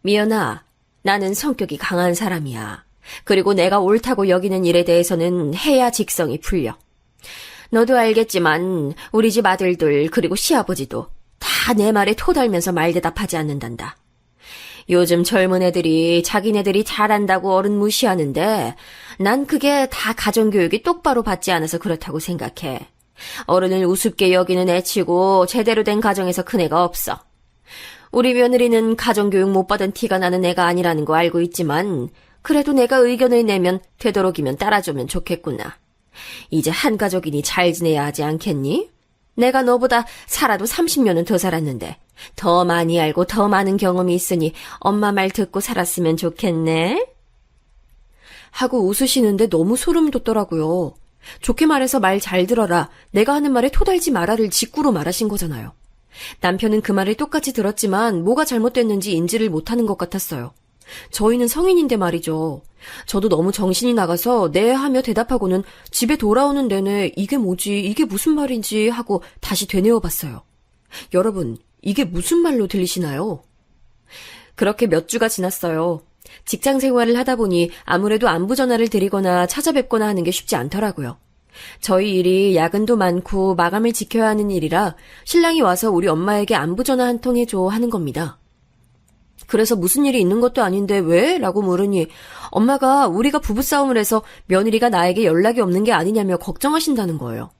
미연아, 나는 성격이 강한 사람이야. 그리고 내가 옳다고 여기는 일에 대해서는 해야 직성이 풀려. 너도 알겠지만 우리 집 아들들 그리고 시아버지도 다 내 말에 토달면서 말대답하지 않는단다. 요즘 젊은 애들이 자기네들이 잘한다고 어른 무시하는데 난 그게 다 가정교육이 똑바로 받지 않아서 그렇다고 생각해. 어른을 우습게 여기는 애치고 제대로 된 가정에서 큰 애가 없어. 우리 며느리는 가정교육 못 받은 티가 나는 애가 아니라는 거 알고 있지만 그래도 내가 의견을 내면 되도록이면 따라주면 좋겠구나. 이제 한 가족이니 잘 지내야 하지 않겠니? 내가 너보다 살아도 30년은 더 살았는데 더 많이 알고 더 많은 경험이 있으니 엄마 말 듣고 살았으면 좋겠네. 하고 웃으시는데 너무 소름 돋더라고요. 좋게 말해서 말 잘 들어라, 내가 하는 말에 토달지 마라를 직구로 말하신 거잖아요. 남편은 그 말을 똑같이 들었지만 뭐가 잘못됐는지 인지를 못하는 것 같았어요. 저희는 성인인데 말이죠. 저도 너무 정신이 나가서 네 하며 대답하고는 집에 돌아오는 내내 이게 뭐지, 이게 무슨 말인지 하고 다시 되뇌어봤어요. 여러분, 이게 무슨 말로 들리시나요? 그렇게 몇 주가 지났어요. 직장 생활을 하다 보니 아무래도 안부 전화를 드리거나 찾아뵙거나 하는 게 쉽지 않더라고요. 저희 일이 야근도 많고 마감을 지켜야 하는 일이라 신랑이 와서 우리 엄마에게 안부 전화 한 통 해줘 하는 겁니다. 그래서 무슨 일이 있는 것도 아닌데 왜? 라고 물으니 엄마가 우리가 부부싸움을 해서 며느리가 나에게 연락이 없는 게 아니냐며 걱정하신다는 거예요.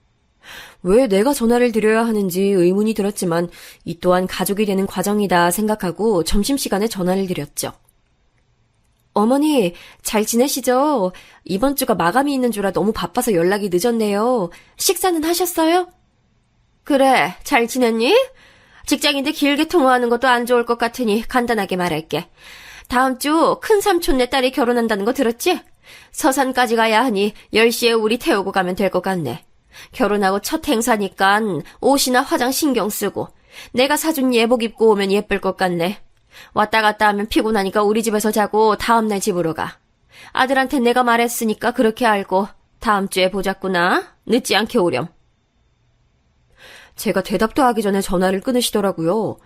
왜 내가 전화를 드려야 하는지 의문이 들었지만 이 또한 가족이 되는 과정이다 생각하고 점심시간에 전화를 드렸죠. 어머니, 잘 지내시죠? 이번 주가 마감이 있는 주라 너무 바빠서 연락이 늦었네요. 식사는 하셨어요? 그래, 잘 지냈니? 직장인데 길게 통화하는 것도 안 좋을 것 같으니 간단하게 말할게. 다음 주 큰 삼촌네 딸이 결혼한다는 거 들었지? 서산까지 가야 하니 10시에 우리 태우고 가면 될 것 같네. 결혼하고 첫 행사니까 옷이나 화장 신경 쓰고 내가 사준 예복 입고 오면 예쁠 것 같네. 왔다 갔다 하면 피곤하니까 우리 집에서 자고 다음날 집으로 가. 아들한테 내가 말했으니까 그렇게 알고 다음 주에 보자꾸나. 늦지 않게 오렴. 제가 대답도 하기 전에 전화를 끊으시더라고요.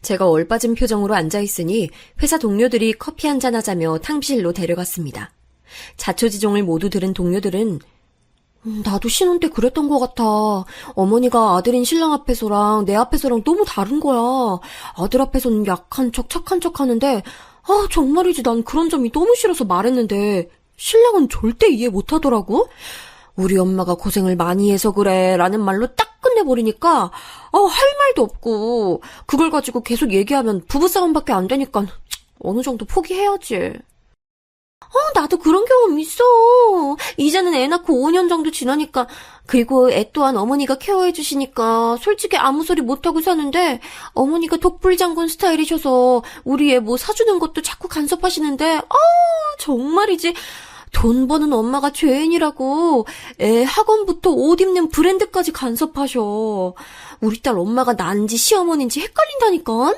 제가 얼빠진 표정으로 앉아있으니 회사 동료들이 커피 한잔 하자며 탕비실로 데려갔습니다. 자초지종을 모두 들은 동료들은 나도 신혼 때 그랬던 것 같아. 어머니가 아들인 신랑 앞에서랑 내 앞에서랑 너무 다른 거야. 아들 앞에서는 약한 척 착한 척 하는데 정말이지 난 그런 점이 너무 싫어서 말했는데 신랑은 절대 이해 못하더라고. 우리 엄마가 고생을 많이 해서 그래 라는 말로 딱 끝내버리니까 할 말도 없고 그걸 가지고 계속 얘기하면 부부싸움밖에 안 되니까 어느 정도 포기해야지. 나도 그런 경험 있어. 이제는 애 낳고 5년 정도 지나니까 그리고 애 또한 어머니가 케어해 주시니까 솔직히 아무 소리 못하고 사는데 어머니가 독불장군 스타일이셔서 우리 애 뭐 사주는 것도 자꾸 간섭하시는데 정말이지 돈 버는 엄마가 죄인이라고 애 학원부터 옷 입는 브랜드까지 간섭하셔. 우리 딸 엄마가 난지 시어머니인지 헷갈린다니까.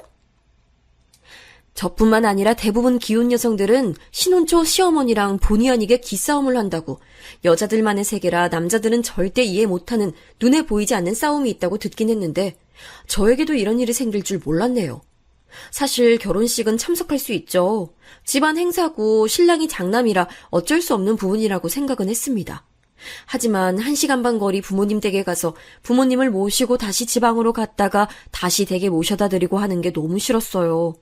저뿐만 아니라 대부분 기혼 여성들은 신혼 초 시어머니랑 본의 아니게 기싸움을 한다고 여자들만의 세계라 남자들은 절대 이해 못하는 눈에 보이지 않는 싸움이 있다고 듣긴 했는데 저에게도 이런 일이 생길 줄 몰랐네요. 사실 결혼식은 참석할 수 있죠. 집안 행사고 신랑이 장남이라 어쩔 수 없는 부분이라고 생각은 했습니다. 하지만 1시간 반 거리 부모님 댁에 가서 부모님을 모시고 다시 지방으로 갔다가 다시 댁에 모셔다 드리고 하는 게 너무 싫었어요.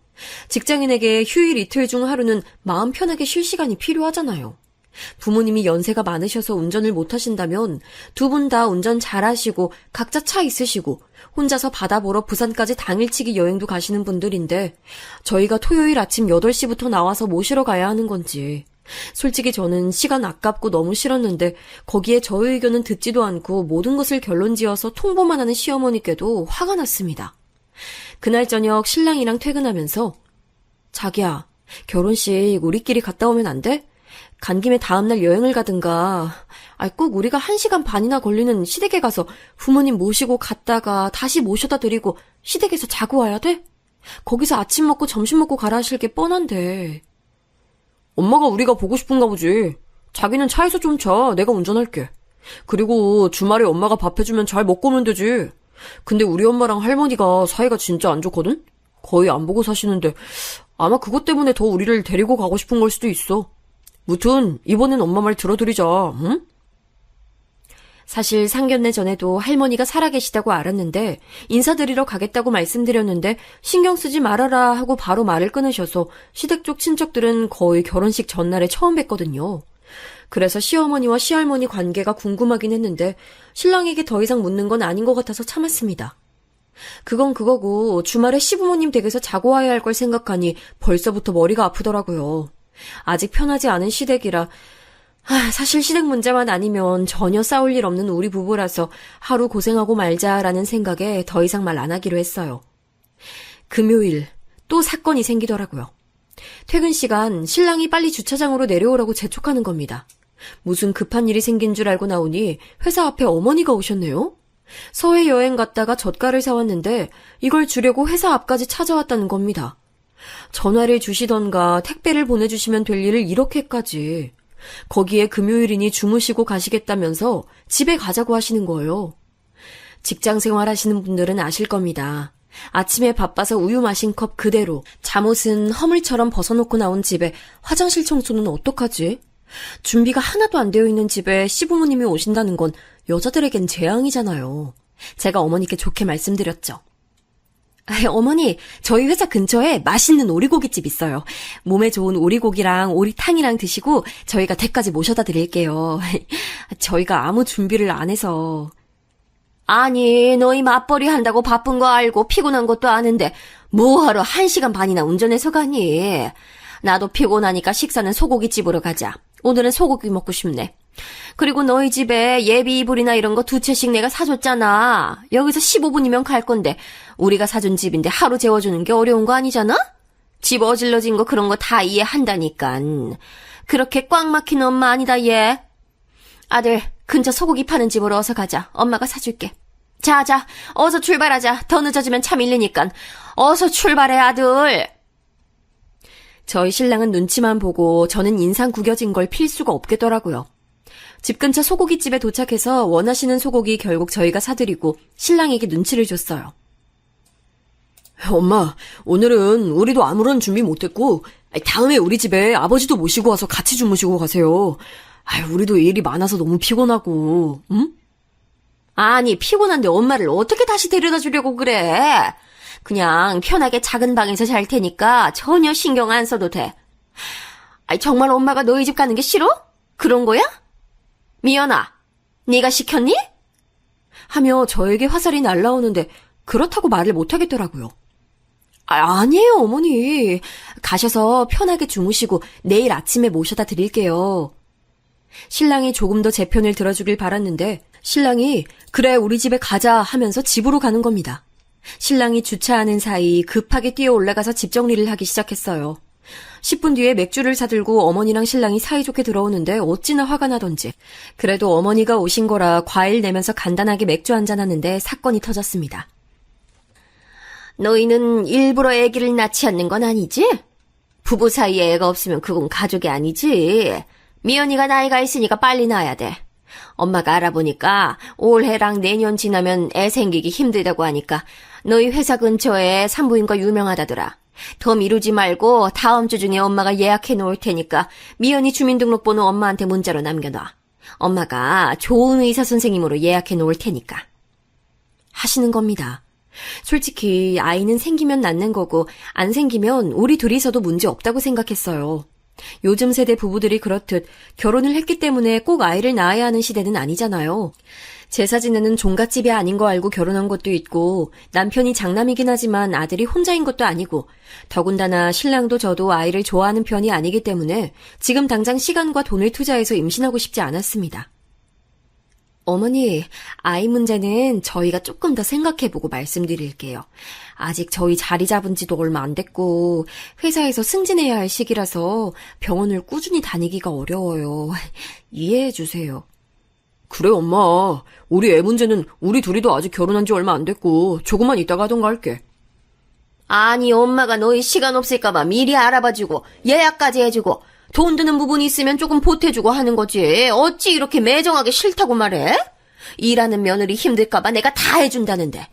직장인에게 휴일 이틀 중 하루는 마음 편하게 쉴 시간이 필요하잖아요. 부모님이 연세가 많으셔서 운전을 못 하신다면 두 분 다 운전 잘하시고 각자 차 있으시고 혼자서 바다 보러 부산까지 당일치기 여행도 가시는 분들인데 저희가 토요일 아침 8시부터 나와서 모시러 가야 하는 건지 솔직히 저는 시간 아깝고 너무 싫었는데 거기에 저의 의견은 듣지도 않고 모든 것을 결론지어서 통보만 하는 시어머니께도 화가 났습니다. 그날 저녁 신랑이랑 퇴근하면서 자기야, 결혼식 우리끼리 갔다 오면 안 돼? 간 김에 다음날 여행을 가든가 꼭 우리가 1시간 반이나 걸리는 시댁에 가서 부모님 모시고 갔다가 다시 모셔다 드리고 시댁에서 자고 와야 돼? 거기서 아침 먹고 점심 먹고 가라 하실 게 뻔한데. 엄마가 우리가 보고 싶은가 보지. 자기는 차에서 좀 자. 내가 운전할게. 그리고 주말에 엄마가 밥 해주면 잘 먹고 오면 되지. 근데 우리 엄마랑 할머니가 사이가 진짜 안 좋거든? 거의 안 보고 사시는데 아마 그것 때문에 더 우리를 데리고 가고 싶은 걸 수도 있어. 무튼 이번엔 엄마 말 들어드리자. 응? 사실 상견례 전에도 할머니가 살아계시다고 알았는데 인사드리러 가겠다고 말씀드렸는데 신경 쓰지 말아라 하고 바로 말을 끊으셔서 시댁 쪽 친척들은 거의 결혼식 전날에 처음 뵀거든요. 그래서 시어머니와 시할머니 관계가 궁금하긴 했는데 신랑에게 더 이상 묻는 건 아닌 것 같아서 참았습니다. 그건 그거고 주말에 시부모님 댁에서 자고 와야 할 걸 생각하니 벌써부터 머리가 아프더라고요. 아직 편하지 않은 시댁이라 사실 시댁 문제만 아니면 전혀 싸울 일 없는 우리 부부라서 하루 고생하고 말자라는 생각에 더 이상 말 안 하기로 했어요. 금요일 또 사건이 생기더라고요. 퇴근 시간 신랑이 빨리 주차장으로 내려오라고 재촉하는 겁니다. 무슨 급한 일이 생긴 줄 알고 나오니 회사 앞에 어머니가 오셨네요. 서해 여행 갔다가 젓갈을 사왔는데 이걸 주려고 회사 앞까지 찾아왔다는 겁니다. 전화를 주시던가 택배를 보내주시면 될 일을 이렇게까지. 거기에 금요일이니 주무시고 가시겠다면서 집에 가자고 하시는 거예요. 직장 생활하시는 분들은 아실 겁니다. 아침에 바빠서 우유 마신 컵 그대로, 잠옷은 허물처럼 벗어놓고 나온 집에 화장실 청소는 어떡하지? 준비가 하나도 안 되어 있는 집에 시부모님이 오신다는 건 여자들에겐 재앙이잖아요. 제가 어머니께 좋게 말씀드렸죠. 어머니, 저희 회사 근처에 맛있는 오리고기집 있어요. 몸에 좋은 오리고기랑 오리탕이랑 드시고 저희가 댁까지 모셔다 드릴게요. 저희가 아무 준비를 안 해서. 아니, 너희 맞벌이 한다고 바쁜 거 알고 피곤한 것도 아는데 뭐하러 1시간 반이나 운전해서 가니? 나도 피곤하니까 식사는 소고기집으로 가자. 오늘은 소고기 먹고 싶네. 그리고 너희 집에 예비 이불이나 이런 거 2채씩 내가 사줬잖아. 여기서 15분이면 갈 건데 우리가 사준 집인데 하루 재워주는 게 어려운 거 아니잖아? 집 어질러진 거 그런 거 다 이해한다니깐. 그렇게 꽉 막힌 엄마 아니다 얘. 아들, 근처 소고기 파는 집으로 어서 가자. 엄마가 사줄게. 자자, 어서 출발하자. 더 늦어지면 차 밀리니깐. 어서 출발해 아들. 저희 신랑은 눈치만 보고 저는 인상 구겨진 걸 필 수가 없겠더라고요. 집 근처 소고기집에 도착해서 원하시는 소고기 결국 저희가 사드리고 신랑에게 눈치를 줬어요. 엄마, 오늘은 우리도 아무런 준비 못했고 다음에 우리 집에 아버지도 모시고 와서 같이 주무시고 가세요. 우리도 일이 많아서 너무 피곤하고. 응? 아니, 피곤한데 엄마를 어떻게 다시 데려다 주려고 그래? 그냥 편하게 작은 방에서 잘 테니까 전혀 신경 안 써도 돼. 정말 엄마가 너희 집 가는 게 싫어? 그런 거야? 미연아, 네가 시켰니? 하며 저에게 화살이 날라오는데 그렇다고 말을 못하겠더라고요. 아니에요, 어머니. 가셔서 편하게 주무시고 내일 아침에 모셔다 드릴게요. 신랑이 조금 더 제 편을 들어주길 바랐는데 신랑이 그래 우리 집에 가자 하면서 집으로 가는 겁니다. 신랑이 주차하는 사이 급하게 뛰어 올라가서 집 정리를 하기 시작했어요. 10분 뒤에 맥주를 사들고 어머니랑 신랑이 사이좋게 들어오는데 어찌나 화가 나던지. 그래도 어머니가 오신 거라 과일 내면서 간단하게 맥주 한잔 하는데 사건이 터졌습니다. 너희는 일부러 애기를 낳지 않는 건 아니지? 부부 사이에 애가 없으면 그건 가족이 아니지. 미연이가 나이가 있으니까 빨리 낳아야 돼. 엄마가 알아보니까 올해랑 내년 지나면 애 생기기 힘들다고 하니까 너희 회사 근처에 산부인과 유명하다더라. 더 미루지 말고 다음 주 중에 엄마가 예약해 놓을 테니까 미연이 주민등록번호 엄마한테 문자로 남겨놔. 엄마가 좋은 의사 선생님으로 예약해 놓을 테니까. 하시는 겁니다. 솔직히 아이는 생기면 낳는 거고 안 생기면 우리 둘이서도 문제 없다고 생각했어요. 요즘 세대 부부들이 그렇듯 결혼을 했기 때문에 꼭 아이를 낳아야 하는 시대는 아니잖아요. 제 사진에는 종갓집이 아닌 거 알고 결혼한 것도 있고 남편이 장남이긴 하지만 아들이 혼자인 것도 아니고 더군다나 신랑도 저도 아이를 좋아하는 편이 아니기 때문에 지금 당장 시간과 돈을 투자해서 임신하고 싶지 않았습니다. 어머니, 아이 문제는 저희가 조금 더 생각해보고 말씀드릴게요. 아직 저희 자리 잡은 지도 얼마 안 됐고 회사에서 승진해야 할 시기라서 병원을 꾸준히 다니기가 어려워요. 이해해주세요. 그래 엄마, 우리 애 문제는 우리 둘이도 아직 결혼한 지 얼마 안 됐고 조금만 있다가 하던가 할게. 아니, 엄마가 너희 시간 없을까봐 미리 알아봐주고 예약까지 해주고 돈 드는 부분이 있으면 조금 보태주고 하는 거지. 어찌 이렇게 매정하게 싫다고 말해? 일하는 며느리 힘들까봐 내가 다 해준다는데.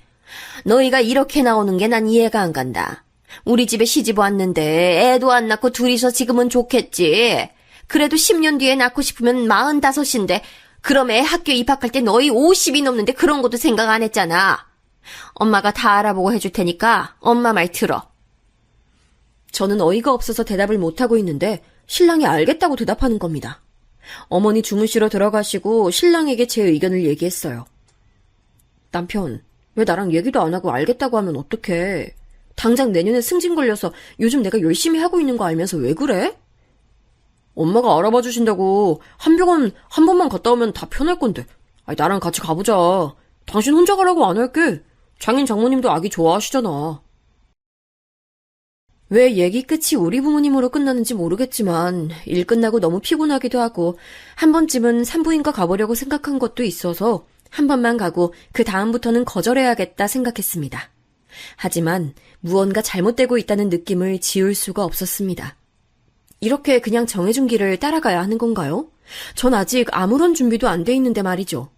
너희가 이렇게 나오는 게 난 이해가 안 간다. 우리 집에 시집 왔는데 애도 안 낳고 둘이서 지금은 좋겠지. 그래도 10년 뒤에 낳고 싶으면 45인데 그럼 애 학교 입학할 때 너희 50이 넘는데 그런 것도 생각 안 했잖아. 엄마가 다 알아보고 해줄 테니까 엄마 말 들어. 저는 어이가 없어서 대답을 못하고 있는데 신랑이 알겠다고 대답하는 겁니다. 어머니 주무시러 들어가시고 신랑에게 제 의견을 얘기했어요. 남편, 왜 나랑 얘기도 안 하고 알겠다고 하면 어떡해? 당장 내년에 승진 걸려서 요즘 내가 열심히 하고 있는 거 알면서 왜 그래? 엄마가 알아봐 주신다고 한 병원 한 번만 갔다 오면 다 편할 건데. 아니, 나랑 같이 가보자. 당신 혼자 가라고 안 할게. 장인 장모님도 아기 좋아하시잖아. 왜 얘기 끝이 우리 부모님으로 끝나는지 모르겠지만 일 끝나고 너무 피곤하기도 하고 한 번쯤은 산부인과 가보려고 생각한 것도 있어서 한 번만 가고 그 다음부터는 거절해야겠다 생각했습니다. 하지만 무언가 잘못되고 있다는 느낌을 지울 수가 없었습니다. 이렇게 그냥 정해준 길을 따라가야 하는 건가요? 전 아직 아무런 준비도 안 돼 있는데 말이죠.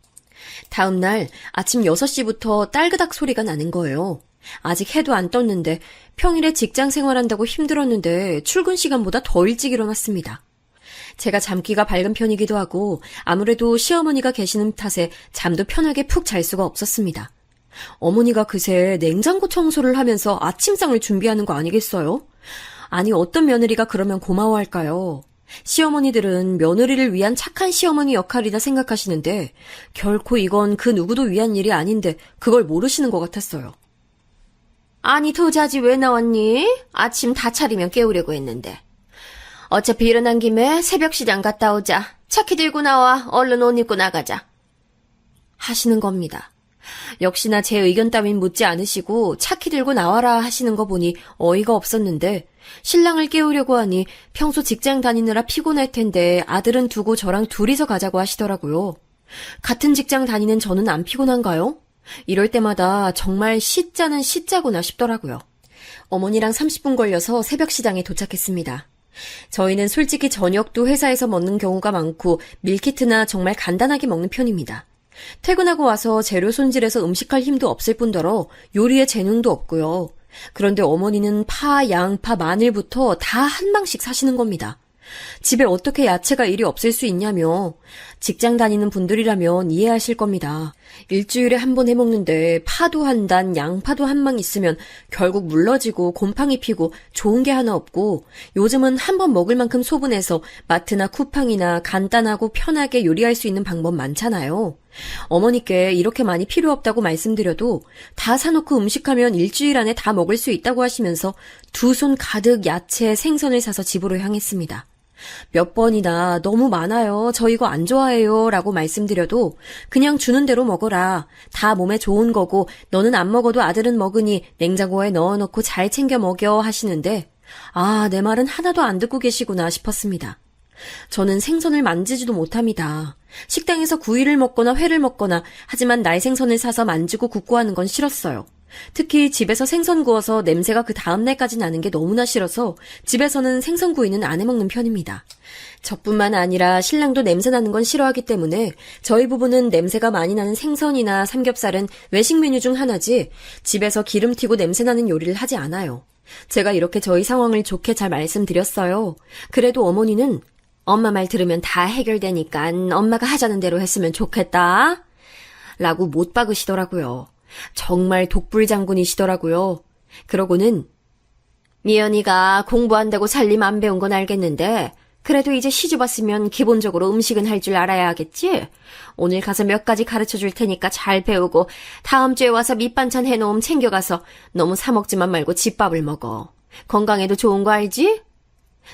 다음 날 아침 6시부터 딸그닥 소리가 나는 거예요. 아직 해도 안 떴는데 평일에 직장 생활한다고 힘들었는데 출근 시간보다 더 일찍 일어났습니다. 제가 잠기가 밝은 편이기도 하고 아무래도 시어머니가 계시는 탓에 잠도 편하게 푹 잘 수가 없었습니다. 어머니가 그새 냉장고 청소를 하면서 아침상을 준비하는 거 아니겠어요? 아니, 어떤 며느리가 그러면 고마워할까요? 시어머니들은 며느리를 위한 착한 시어머니 역할이다 생각하시는데 결코 이건 그 누구도 위한 일이 아닌데 그걸 모르시는 것 같았어요. 아니, 도자지 왜 나왔니? 아침 다 차리면 깨우려고 했는데. 어차피 일어난 김에 새벽 시장 갔다 오자. 차키 들고 나와. 얼른 옷 입고 나가자. 하시는 겁니다. 역시나 제 의견 따윈 묻지 않으시고 차키 들고 나와라 하시는 거 보니 어이가 없었는데 신랑을 깨우려고 하니 평소 직장 다니느라 피곤할 텐데 아들은 두고 저랑 둘이서 가자고 하시더라고요. 같은 직장 다니는 저는 안 피곤한가요? 이럴 때마다 정말 시자는 시자구나 싶더라고요. 어머니랑 30분 걸려서 새벽 시장에 도착했습니다. 저희는 솔직히 저녁도 회사에서 먹는 경우가 많고 밀키트나 정말 간단하게 먹는 편입니다. 퇴근하고 와서 재료 손질해서 음식할 힘도 없을 뿐더러 요리에 재능도 없고요. 그런데 어머니는 파, 양파, 마늘부터 다 한 망씩 사시는 겁니다. 집에 어떻게 야채가 이리 없을 수 있냐며. 직장 다니는 분들이라면 이해하실 겁니다. 일주일에 한 번 해먹는데 파도 한 단, 양파도 한 망 있으면 결국 물러지고 곰팡이 피고 좋은 게 하나 없고 요즘은 한 번 먹을 만큼 소분해서 마트나 쿠팡이나 간단하고 편하게 요리할 수 있는 방법 많잖아요. 어머니께 이렇게 많이 필요 없다고 말씀드려도 다 사놓고 음식하면 일주일 안에 다 먹을 수 있다고 하시면서 두 손 가득 야채, 생선을 사서 집으로 향했습니다. 몇 번이나 너무 많아요. 저 이거 안 좋아해요. 라고 말씀드려도 그냥 주는 대로 먹어라. 다 몸에 좋은 거고 너는 안 먹어도 아들은 먹으니 냉장고에 넣어놓고 잘 챙겨 먹여 하시는데 아, 내 말은 하나도 안 듣고 계시구나 싶었습니다. 저는 생선을 만지지도 못합니다. 식당에서 구이를 먹거나 회를 먹거나 하지만 날 생선을 사서 만지고 굽고 하는 건 싫었어요. 특히 집에서 생선 구워서 냄새가 그 다음날까지 나는 게 너무나 싫어서 집에서는 생선 구이는 안 해먹는 편입니다. 저뿐만 아니라 신랑도 냄새 나는 건 싫어하기 때문에 저희 부부는 냄새가 많이 나는 생선이나 삼겹살은 외식 메뉴 중 하나지 집에서 기름 튀고 냄새 나는 요리를 하지 않아요. 제가 이렇게 저희 상황을 좋게 잘 말씀드렸어요. 그래도 어머니는 엄마 말 들으면 다 해결되니까 엄마가 하자는 대로 했으면 좋겠다 라고 못 박으시더라고요. 정말 독불장군이시더라고요. 그러고는 미연이가 공부한다고 살림 안 배운 건 알겠는데 그래도 이제 시집 왔으면 기본적으로 음식은 할 줄 알아야 하겠지? 오늘 가서 몇 가지 가르쳐 줄 테니까 잘 배우고 다음 주에 와서 밑반찬 해놓음 챙겨가서 너무 사 먹지만 말고 집밥을 먹어. 건강에도 좋은 거 알지?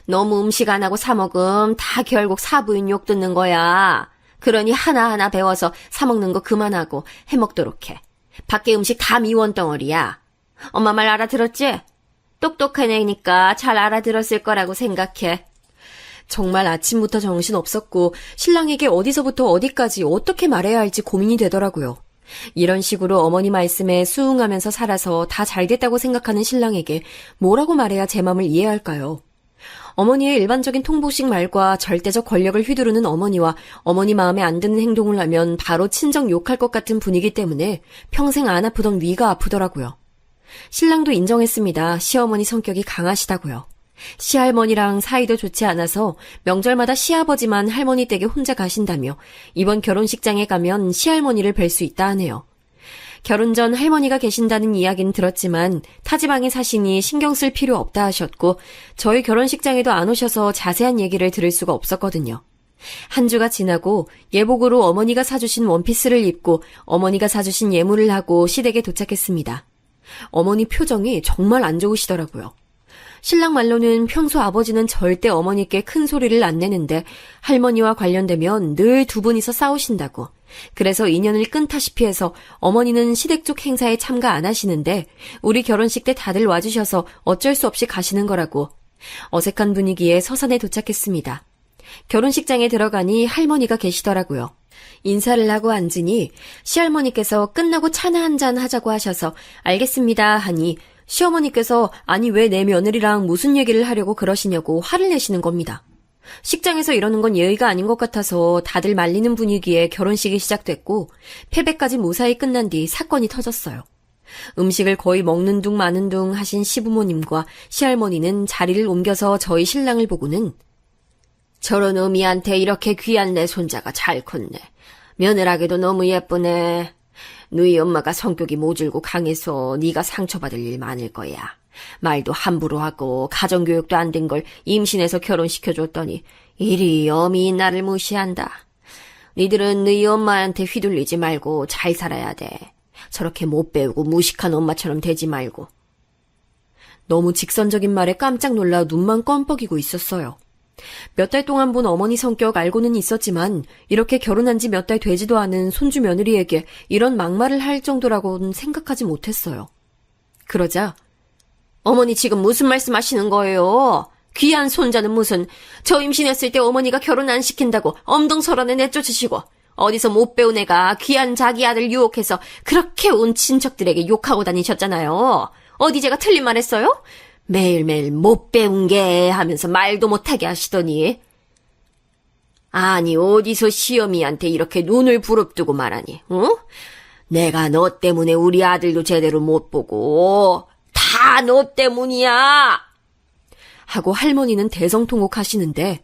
너무 음식 안 하고 사 먹음 다 결국 사부인 욕 듣는 거야. 그러니 하나하나 배워서 사 먹는 거 그만하고 해 먹도록 해. 밖에 음식 다 미원 덩어리야. 엄마 말 알아들었지? 똑똑한 애니까 잘 알아들었을 거라고 생각해. 정말 아침부터 정신 없었고 신랑에게 어디서부터 어디까지 어떻게 말해야 할지 고민이 되더라고요. 이런 식으로 어머니 말씀에 수긍하면서 살아서 다 잘됐다고 생각하는 신랑에게 뭐라고 말해야 제 맘을 이해할까요? 어머니의 일반적인 통보식 말과 절대적 권력을 휘두르는 어머니와 어머니 마음에 안 드는 행동을 하면 바로 친정 욕할 것 같은 분위기 때문에 평생 안 아프던 위가 아프더라고요. 신랑도 인정했습니다. 시어머니 성격이 강하시다고요. 시할머니랑 사이도 좋지 않아서 명절마다 시아버지만 할머니 댁에 혼자 가신다며 이번 결혼식장에 가면 시할머니를 뵐 수 있다 하네요. 결혼 전 할머니가 계신다는 이야기는 들었지만 타지방에 사시니 신경 쓸 필요 없다 하셨고 저희 결혼식장에도 안 오셔서 자세한 얘기를 들을 수가 없었거든요. 한 주가 지나고 예복으로 어머니가 사주신 원피스를 입고 어머니가 사주신 예물을 하고 시댁에 도착했습니다. 어머니 표정이 정말 안 좋으시더라고요. 신랑 말로는 평소 아버지는 절대 어머니께 큰 소리를 안 내는데 할머니와 관련되면 늘 두 분이서 싸우신다고. 그래서 인연을 끊다시피 해서 어머니는 시댁 쪽 행사에 참가 안 하시는데 우리 결혼식 때 다들 와주셔서 어쩔 수 없이 가시는 거라고. 어색한 분위기에 서산에 도착했습니다. 결혼식장에 들어가니 할머니가 계시더라고요. 인사를 하고 앉으니 시할머니께서 끝나고 차나 한잔 하자고 하셔서 알겠습니다 하니 시어머니께서 아니 왜 내 며느리랑 무슨 얘기를 하려고 그러시냐고 화를 내시는 겁니다. 식장에서 이러는 건 예의가 아닌 것 같아서 다들 말리는 분위기에 결혼식이 시작됐고 패배까지 무사히 끝난 뒤 사건이 터졌어요. 음식을 거의 먹는 둥 마는 둥 하신 시부모님과 시할머니는 자리를 옮겨서 저희 신랑을 보고는 저런 어미한테 이렇게 귀한 내 손자가 잘 컸네. 며느라기도 너무 예쁘네. 너희 엄마가 성격이 모질고 강해서 네가 상처받을 일 많을 거야. 말도 함부로 하고 가정교육도 안 된 걸 임신해서 결혼시켜줬더니 이리 어미 나를 무시한다. 니들은 너희 엄마한테 휘둘리지 말고 잘 살아야 돼. 저렇게 못 배우고 무식한 엄마처럼 되지 말고. 너무 직선적인 말에 깜짝 놀라 눈만 껌뻑이고 있었어요. 몇 달 동안 본 어머니 성격 알고는 있었지만 이렇게 결혼한 지 몇 달 되지도 않은 손주 며느리에게 이런 막말을 할 정도라고는 생각하지 못했어요. 그러자 어머니 지금 무슨 말씀하시는 거예요? 귀한 손자는 무슨 저 임신했을 때 어머니가 결혼 안 시킨다고 엄동설원에 내쫓으시고 어디서 못 배운 애가 귀한 자기 아들 유혹해서 그렇게 온 친척들에게 욕하고 다니셨잖아요. 어디 제가 틀린 말 했어요? 매일매일 못 배운 게 하면서 말도 못하게 하시더니 아니 어디서 시어미한테 이렇게 눈을 부릅뜨고 말하니 어? 내가 너 때문에 우리 아들도 제대로 못 보고 다 너 때문이야 하고 할머니는 대성통곡하시는데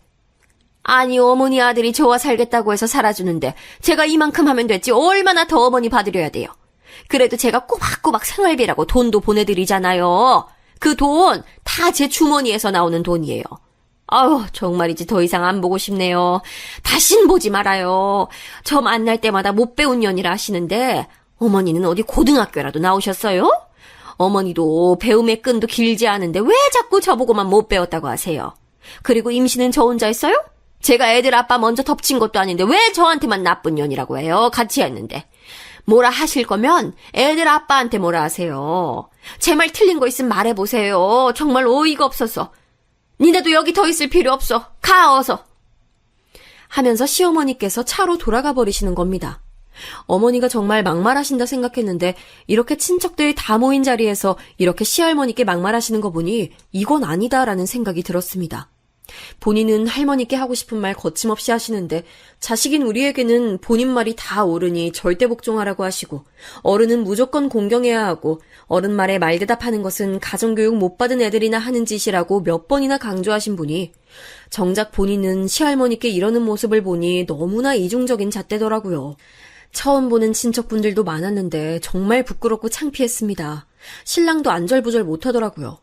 아니 어머니 아들이 저와 살겠다고 해서 살아주는데 제가 이만큼 하면 됐지 얼마나 더 어머니 받으려야 돼요. 그래도 제가 꼬박꼬박 생활비라고 돈도 보내드리잖아요. 그 돈 다 제 주머니에서 나오는 돈이에요. 아우 정말이지 더 이상 안 보고 싶네요. 다신 보지 말아요. 저 만날 때마다 못 배운 년이라 하시는데 어머니는 어디 고등학교라도 나오셨어요? 어머니도 배움의 끈도 길지 않은데 왜 자꾸 저보고만 못 배웠다고 하세요? 그리고 임신은 저 혼자 했어요? 제가 애들 아빠 먼저 덮친 것도 아닌데 왜 저한테만 나쁜 년이라고 해요? 같이 했는데. 뭐라 하실 거면 애들 아빠한테 뭐라 하세요. 제 말 틀린 거 있으면 말해보세요. 정말 어이가 없어서. 니네도 여기 더 있을 필요 없어. 가 어서. 하면서 시어머니께서 차로 돌아가 버리시는 겁니다. 어머니가 정말 막말하신다 생각했는데 이렇게 친척들 다 모인 자리에서 이렇게 시할머니께 막말하시는 거 보니 이건 아니다라는 생각이 들었습니다. 본인은 할머니께 하고 싶은 말 거침없이 하시는데 자식인 우리에게는 본인 말이 다 옳으니 절대 복종하라고 하시고 어른은 무조건 공경해야 하고 어른 말에 말대답하는 것은 가정교육 못 받은 애들이나 하는 짓이라고 몇 번이나 강조하신 분이 정작 본인은 시할머니께 이러는 모습을 보니 너무나 이중적인 잣대더라고요. 처음 보는 친척분들도 많았는데 정말 부끄럽고 창피했습니다. 신랑도 안절부절 못하더라고요.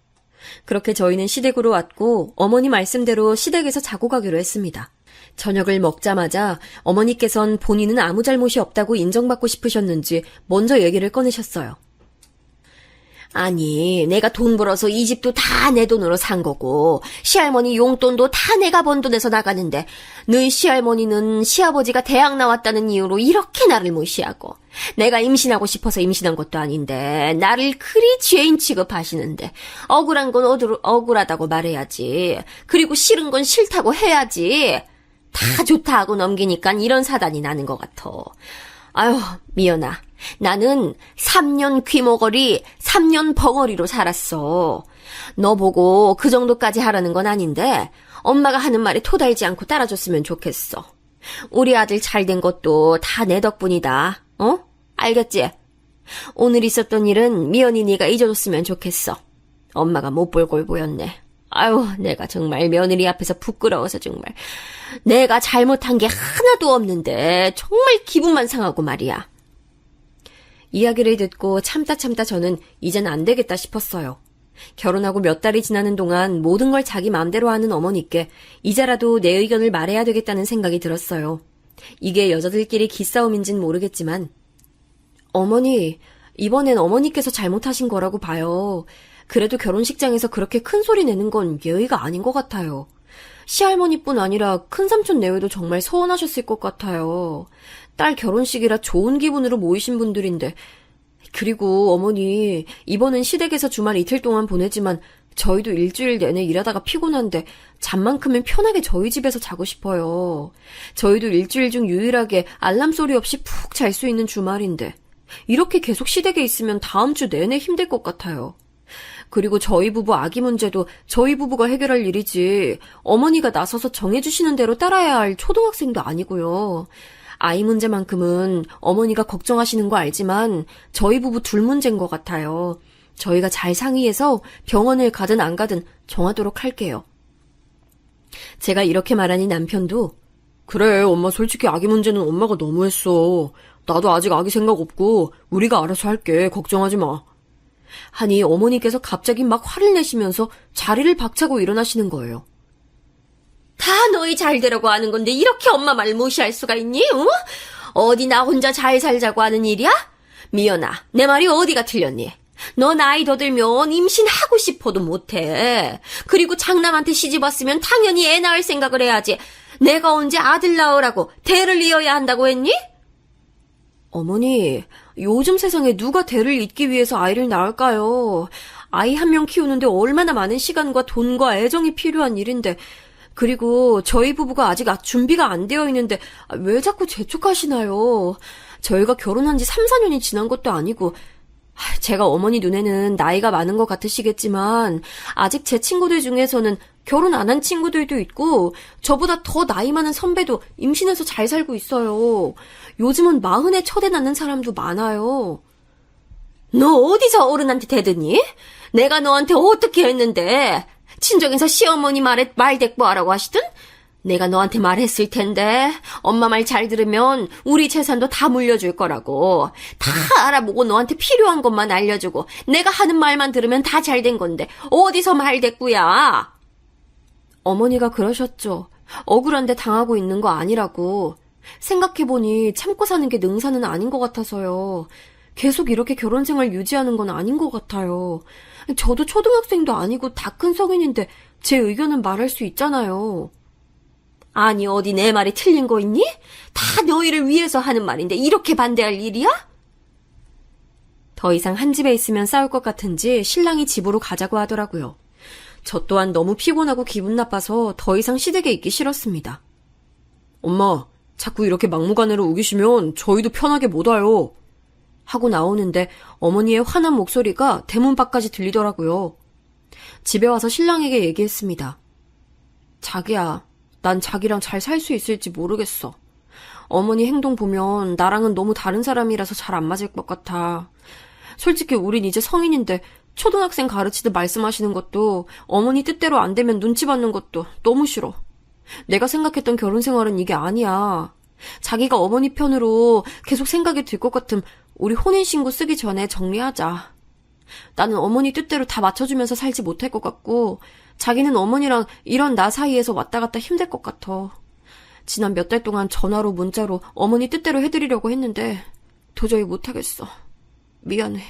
그렇게 저희는 시댁으로 왔고 어머니 말씀대로 시댁에서 자고 가기로 했습니다. 저녁을 먹자마자 어머니께선 본인은 아무 잘못이 없다고 인정받고 싶으셨는지 먼저 얘기를 꺼내셨어요. 아니 내가 돈 벌어서 이 집도 다 내 돈으로 산 거고 시할머니 용돈도 다 내가 번 돈에서 나가는데 너희 시할머니는 시아버지가 대학 나왔다는 이유로 이렇게 나를 무시하고 내가 임신하고 싶어서 임신한 것도 아닌데 나를 그리 죄인 취급하시는데 억울한 건 억울하다고 말해야지. 그리고 싫은 건 싫다고 해야지. 다 좋다 하고 넘기니까 이런 사단이 나는 것 같아. 아유 미연아 나는 3년 귀머거리, 3년 벙어리로 살았어. 너 보고 그 정도까지 하라는 건 아닌데 엄마가 하는 말에 토달지 않고 따라줬으면 좋겠어. 우리 아들 잘된 것도 다 내 덕분이다. 어? 알겠지? 오늘 있었던 일은 미연이 네가 잊어줬으면 좋겠어. 엄마가 못 볼 꼴 보였네. 아유, 내가 정말 며느리 앞에서 부끄러워서 정말. 내가 잘못한 게 하나도 없는데 정말 기분만 상하고 말이야. 이야기를 듣고 참다 저는 이젠 안 되겠다 싶었어요. 결혼하고 몇 달이 지나는 동안 모든 걸 자기 마음대로 하는 어머니께 이제라도 내 의견을 말해야 되겠다는 생각이 들었어요. 이게 여자들끼리 기싸움인진 모르겠지만 어머니, 이번엔 어머니께서 잘못하신 거라고 봐요. 그래도 결혼식장에서 그렇게 큰 소리 내는 건 예의가 아닌 것 같아요. 시할머니뿐 아니라 큰삼촌 내외도 정말 서운하셨을 것 같아요. 딸 결혼식이라 좋은 기분으로 모이신 분들인데. 그리고 어머니, 이번엔 시댁에서 주말 이틀 동안 보내지만 저희도 일주일 내내 일하다가 피곤한데 잠만큼은 편하게 저희 집에서 자고 싶어요. 저희도 일주일 중 유일하게 알람 소리 없이 푹 잘 수 있는 주말인데 이렇게 계속 시댁에 있으면 다음 주 내내 힘들 것 같아요. 그리고 저희 부부 아기 문제도 저희 부부가 해결할 일이지 어머니가 나서서 정해주시는 대로 따라야 할 초등학생도 아니고요. 아이 문제만큼은 어머니가 걱정하시는 거 알지만 저희 부부 둘 문제인 것 같아요. 저희가 잘 상의해서 병원을 가든 안 가든 정하도록 할게요. 제가 이렇게 말하니 남편도 그래, 엄마 솔직히 아기 문제는 엄마가 너무했어. 나도 아직 아기 생각 없고 우리가 알아서 할게. 걱정하지 마. 하니 어머니께서 갑자기 막 화를 내시면서 자리를 박차고 일어나시는 거예요. 다 너희 잘 되라고 하는 건데 이렇게 엄마 말 무시할 수가 있니? 어? 어디 나 혼자 잘 살자고 하는 일이야? 미연아, 내 말이 어디가 틀렸니? 너 나이 더 들면 임신하고 싶어도 못해. 그리고 장남한테 시집 왔으면 당연히 애 낳을 생각을 해야지. 내가 언제 아들 낳으라고 대를 이어야 한다고 했니? 어머니, 요즘 세상에 누가 대를 잇기 위해서 아이를 낳을까요? 아이 한 명 키우는데 얼마나 많은 시간과 돈과 애정이 필요한 일인데, 그리고 저희 부부가 아직 준비가 안 되어 있는데 왜 자꾸 재촉하시나요? 저희가 결혼한 지 3, 4년이 지난 것도 아니고 제가 어머니 눈에는 나이가 많은 것 같으시겠지만 아직 제 친구들 중에서는 결혼 안 한 친구들도 있고 저보다 더 나이 많은 선배도 임신해서 잘 살고 있어요. 요즘은 40에 첫애 낳는 사람도 많아요. 너 어디서 어른한테 대드니? 내가 너한테 어떻게 했는데? 친정에서 시어머니 말에 말대꾸하라고 하시든? 내가 너한테 말했을 텐데 엄마 말 잘 들으면 우리 재산도 다 물려줄 거라고. 다 알아보고 너한테 필요한 것만 알려주고 내가 하는 말만 들으면 다 잘 된 건데 어디서 말대꾸야? 어머니가 그러셨죠. 억울한데 당하고 있는 거 아니라고. 생각해보니 참고 사는 게 능사는 아닌 것 같아서요. 계속 이렇게 결혼 생활 유지하는 건 아닌 것 같아요. 저도 초등학생도 아니고 다 큰 성인인데 제 의견은 말할 수 있잖아요. 아니 어디 내 말이 틀린 거 있니? 다 너희를 위해서 하는 말인데 이렇게 반대할 일이야? 더 이상 한 집에 있으면 싸울 것 같은지 신랑이 집으로 가자고 하더라고요. 저 또한 너무 피곤하고 기분 나빠서 더 이상 시댁에 있기 싫었습니다. 엄마, 자꾸 이렇게 막무가내로 우기시면 저희도 편하게 못 와요. 하고 나오는데 어머니의 화난 목소리가 대문 밖까지 들리더라고요. 집에 와서 신랑에게 얘기했습니다. 자기야, 난 자기랑 잘 살 수 있을지 모르겠어. 어머니 행동 보면 나랑은 너무 다른 사람이라서 잘 안 맞을 것 같아. 솔직히 우린 이제 성인인데 초등학생 가르치듯 말씀하시는 것도 어머니 뜻대로 안 되면 눈치 받는 것도 너무 싫어. 내가 생각했던 결혼 생활은 이게 아니야. 자기가 어머니 편으로 계속 생각이 들 것 같음 우리 혼인신고 쓰기 전에 정리하자. 나는 어머니 뜻대로 다 맞춰주면서 살지 못할 것 같고 자기는 어머니랑 이런 나 사이에서 왔다 갔다 힘들 것 같아. 지난 몇 달 동안 전화로 문자로 어머니 뜻대로 해드리려고 했는데 도저히 못하겠어. 미안해.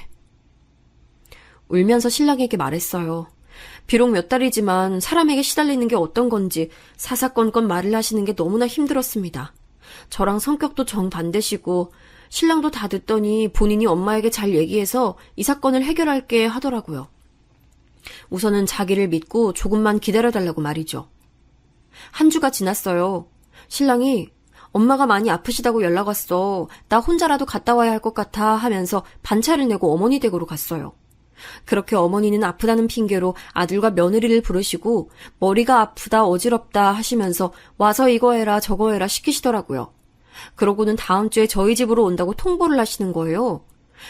울면서 신랑에게 말했어요. 비록 몇 달이지만 사람에게 시달리는 게 어떤 건지 사사건건 말을 하시는 게 너무나 힘들었습니다. 저랑 성격도 정반대시고 신랑도 다 듣더니 본인이 엄마에게 잘 얘기해서 이 사건을 해결할게 하더라고요. 우선은 자기를 믿고 조금만 기다려달라고 말이죠. 한 주가 지났어요. 신랑이 엄마가 많이 아프시다고 연락 왔어. 나 혼자라도 갔다 와야 할 것 같아 하면서 반차를 내고 어머니 댁으로 갔어요. 그렇게 어머니는 아프다는 핑계로 아들과 며느리를 부르시고 머리가 아프다 어지럽다 하시면서 와서 이거 해라 저거 해라 시키시더라고요. 그러고는 다음 주에 저희 집으로 온다고 통보를 하시는 거예요.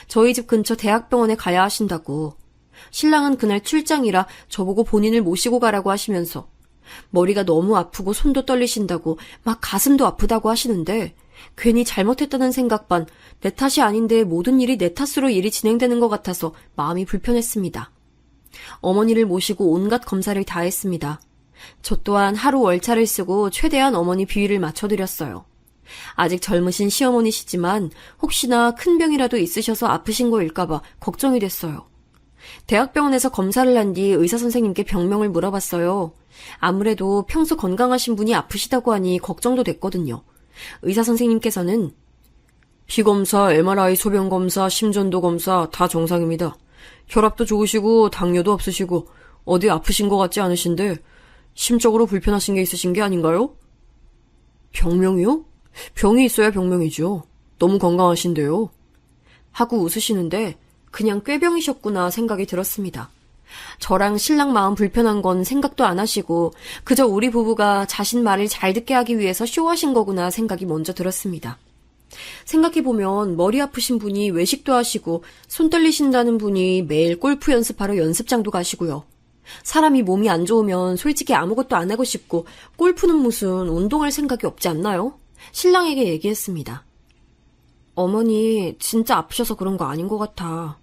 저희 집 근처 대학병원에 가야 하신다고. 신랑은 그날 출장이라 저보고 본인을 모시고 가라고 하시면서 머리가 너무 아프고 손도 떨리신다고 막 가슴도 아프다고 하시는데 괜히 잘못했다는 생각 반 내 탓이 아닌데 모든 일이 내 탓으로 일이 진행되는 것 같아서 마음이 불편했습니다. 어머니를 모시고 온갖 검사를 다 했습니다. 저 또한 하루 월차를 쓰고 최대한 어머니 비위를 맞춰드렸어요. 아직 젊으신 시어머니시지만 혹시나 큰 병이라도 있으셔서 아프신 거일까봐 걱정이 됐어요. 대학병원에서 검사를 한 뒤 의사 선생님께 병명을 물어봤어요. 아무래도 평소 건강하신 분이 아프시다고 하니 걱정도 됐거든요. 의사 선생님께서는 피검사, MRI, 소변검사, 심전도 검사 다 정상입니다. 혈압도 좋으시고 당뇨도 없으시고 어디 아프신 것 같지 않으신데 심적으로 불편하신 게 있으신 게 아닌가요? 병명이요? 병이 있어야 병명이죠. 너무 건강하신데요. 하고 웃으시는데 그냥 꾀병이셨구나 생각이 들었습니다. 저랑 신랑 마음 불편한 건 생각도 안 하시고 그저 우리 부부가 자신 말을 잘 듣게 하기 위해서 쇼하신 거구나 생각이 먼저 들었습니다. 생각해보면 머리 아프신 분이 외식도 하시고 손 떨리신다는 분이 매일 골프 연습하러 연습장도 가시고요. 사람이 몸이 안 좋으면 솔직히 아무것도 안 하고 싶고 골프는 무슨 운동할 생각이 없지 않나요? 신랑에게 얘기했습니다. 어머니 진짜 아프셔서 그런 거 아닌 것 같아.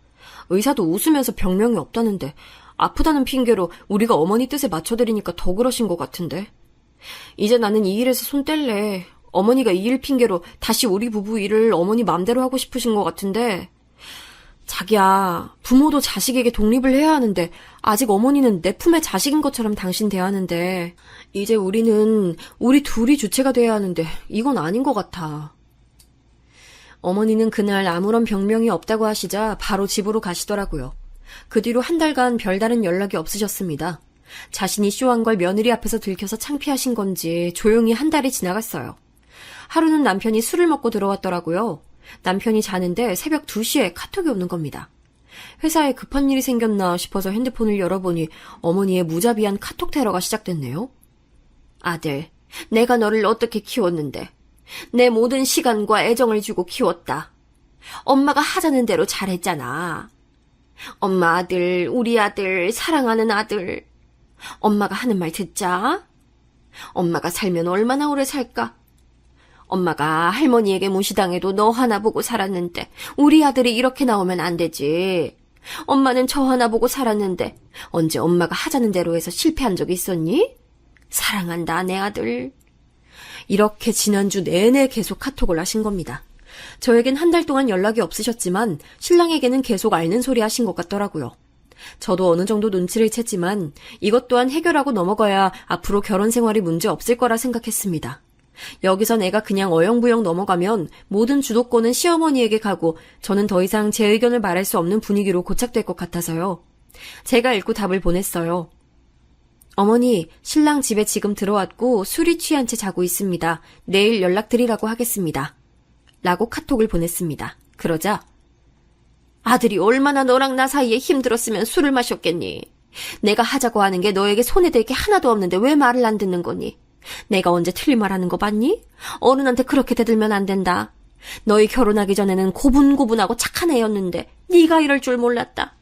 의사도 웃으면서 병명이 없다는데 아프다는 핑계로 우리가 어머니 뜻에 맞춰드리니까 더 그러신 것 같은데. 이제 나는 이 일에서 손 뗄래. 어머니가 이 일 핑계로 다시 우리 부부 일을 어머니 맘대로 하고 싶으신 것 같은데. 자기야, 부모도 자식에게 독립을 해야 하는데 아직 어머니는 내 품의 자식인 것처럼 당신 대하는데 이제 우리는 우리 둘이 주체가 돼야 하는데 이건 아닌 것 같아. 어머니는 그날 아무런 병명이 없다고 하시자 바로 집으로 가시더라고요. 그 뒤로 한 달간 별다른 연락이 없으셨습니다. 자신이 쇼한 걸 며느리 앞에서 들켜서 창피하신 건지 조용히 한 달이 지나갔어요. 하루는 남편이 술을 먹고 들어왔더라고요. 남편이 자는데 새벽 2시에 카톡이 오는 겁니다. 회사에 급한 일이 생겼나 싶어서 핸드폰을 열어보니 어머니의 무자비한 카톡 테러가 시작됐네요. 아들, 내가 너를 어떻게 키웠는데 내 모든 시간과 애정을 주고 키웠다. 엄마가 하자는 대로 잘했잖아. 엄마 아들, 우리 아들, 사랑하는 아들. 엄마가 하는 말 듣자. 엄마가 살면 얼마나 오래 살까? 엄마가 할머니에게 무시당해도 너 하나 보고 살았는데 우리 아들이 이렇게 나오면 안 되지. 엄마는 저 하나 보고 살았는데 언제 엄마가 하자는 대로 해서 실패한 적 있었니? 사랑한다, 내 아들. 이렇게 지난주 내내 계속 카톡을 하신 겁니다. 저에겐 한 달 동안 연락이 없으셨지만 신랑에게는 계속 앓는 소리 하신 것 같더라고요. 저도 어느 정도 눈치를 챘지만 이것 또한 해결하고 넘어가야 앞으로 결혼 생활이 문제 없을 거라 생각했습니다. 여기서 내가 그냥 어영부영 넘어가면 모든 주도권은 시어머니에게 가고 저는 더 이상 제 의견을 말할 수 없는 분위기로 고착될 것 같아서요. 제가 읽고 답을 보냈어요. 어머니, 신랑 집에 지금 들어왔고 술이 취한 채 자고 있습니다. 내일 연락드리라고 하겠습니다. 라고 카톡을 보냈습니다. 그러자 아들이 얼마나 너랑 나 사이에 힘들었으면 술을 마셨겠니? 내가 하자고 하는 게 너에게 손에 댈 게 하나도 없는데 왜 말을 안 듣는 거니? 내가 언제 틀린 말 하는 거 봤니? 어른한테 그렇게 대들면 안 된다. 너희 결혼하기 전에는 고분고분하고 착한 애였는데 네가 이럴 줄 몰랐다.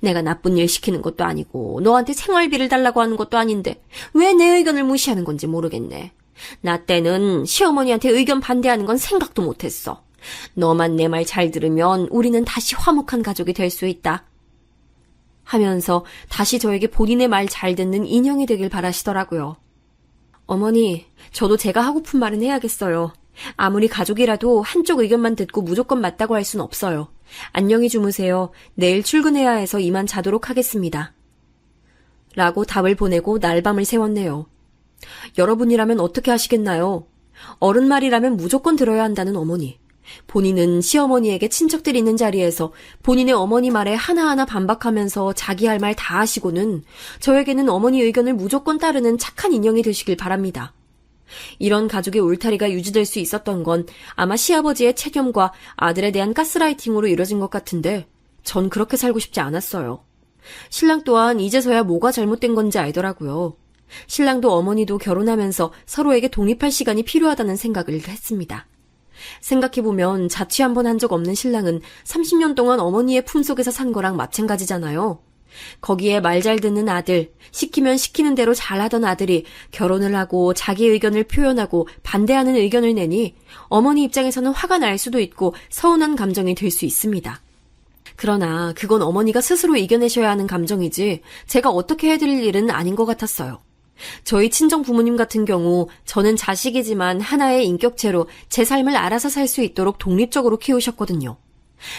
내가 나쁜 일 시키는 것도 아니고 너한테 생활비를 달라고 하는 것도 아닌데 왜 내 의견을 무시하는 건지 모르겠네. 나 때는 시어머니한테 의견 반대하는 건 생각도 못했어. 너만 내 말 잘 들으면 우리는 다시 화목한 가족이 될 수 있다. 하면서 다시 저에게 본인의 말 잘 듣는 인형이 되길 바라시더라고요. 어머니, 저도 제가 하고픈 말은 해야겠어요. 아무리 가족이라도 한쪽 의견만 듣고 무조건 맞다고 할 순 없어요. 안녕히 주무세요. 내일 출근해야 해서 이만 자도록 하겠습니다. 라고 답을 보내고 날밤을 새웠네요. 여러분이라면 어떻게 하시겠나요? 어른 말이라면 무조건 들어야 한다는 어머니. 본인은 시어머니에게 친척들이 있는 자리에서 본인의 어머니 말에 하나하나 반박하면서 자기 할 말 다 하시고는 저에게는 어머니 의견을 무조건 따르는 착한 인형이 되시길 바랍니다. 이런 가족의 울타리가 유지될 수 있었던 건 아마 시아버지의 체념과 아들에 대한 가스라이팅으로 이뤄진 것 같은데 전 그렇게 살고 싶지 않았어요. 신랑 또한 이제서야 뭐가 잘못된 건지 알더라고요. 신랑도 어머니도 결혼하면서 서로에게 독립할 시간이 필요하다는 생각을 했습니다. 생각해보면 자취 한 번 한 적 없는 신랑은 30년 동안 어머니의 품속에서 산 거랑 마찬가지잖아요. 거기에 말 잘 듣는 아들, 시키면 시키는 대로 잘하던 아들이 결혼을 하고 자기 의견을 표현하고 반대하는 의견을 내니 어머니 입장에서는 화가 날 수도 있고 서운한 감정이 들 수 있습니다. 그러나 그건 어머니가 스스로 이겨내셔야 하는 감정이지 제가 어떻게 해드릴 일은 아닌 것 같았어요. 저희 친정 부모님 같은 경우 저는 자식이지만 하나의 인격체로 제 삶을 알아서 살 수 있도록 독립적으로 키우셨거든요.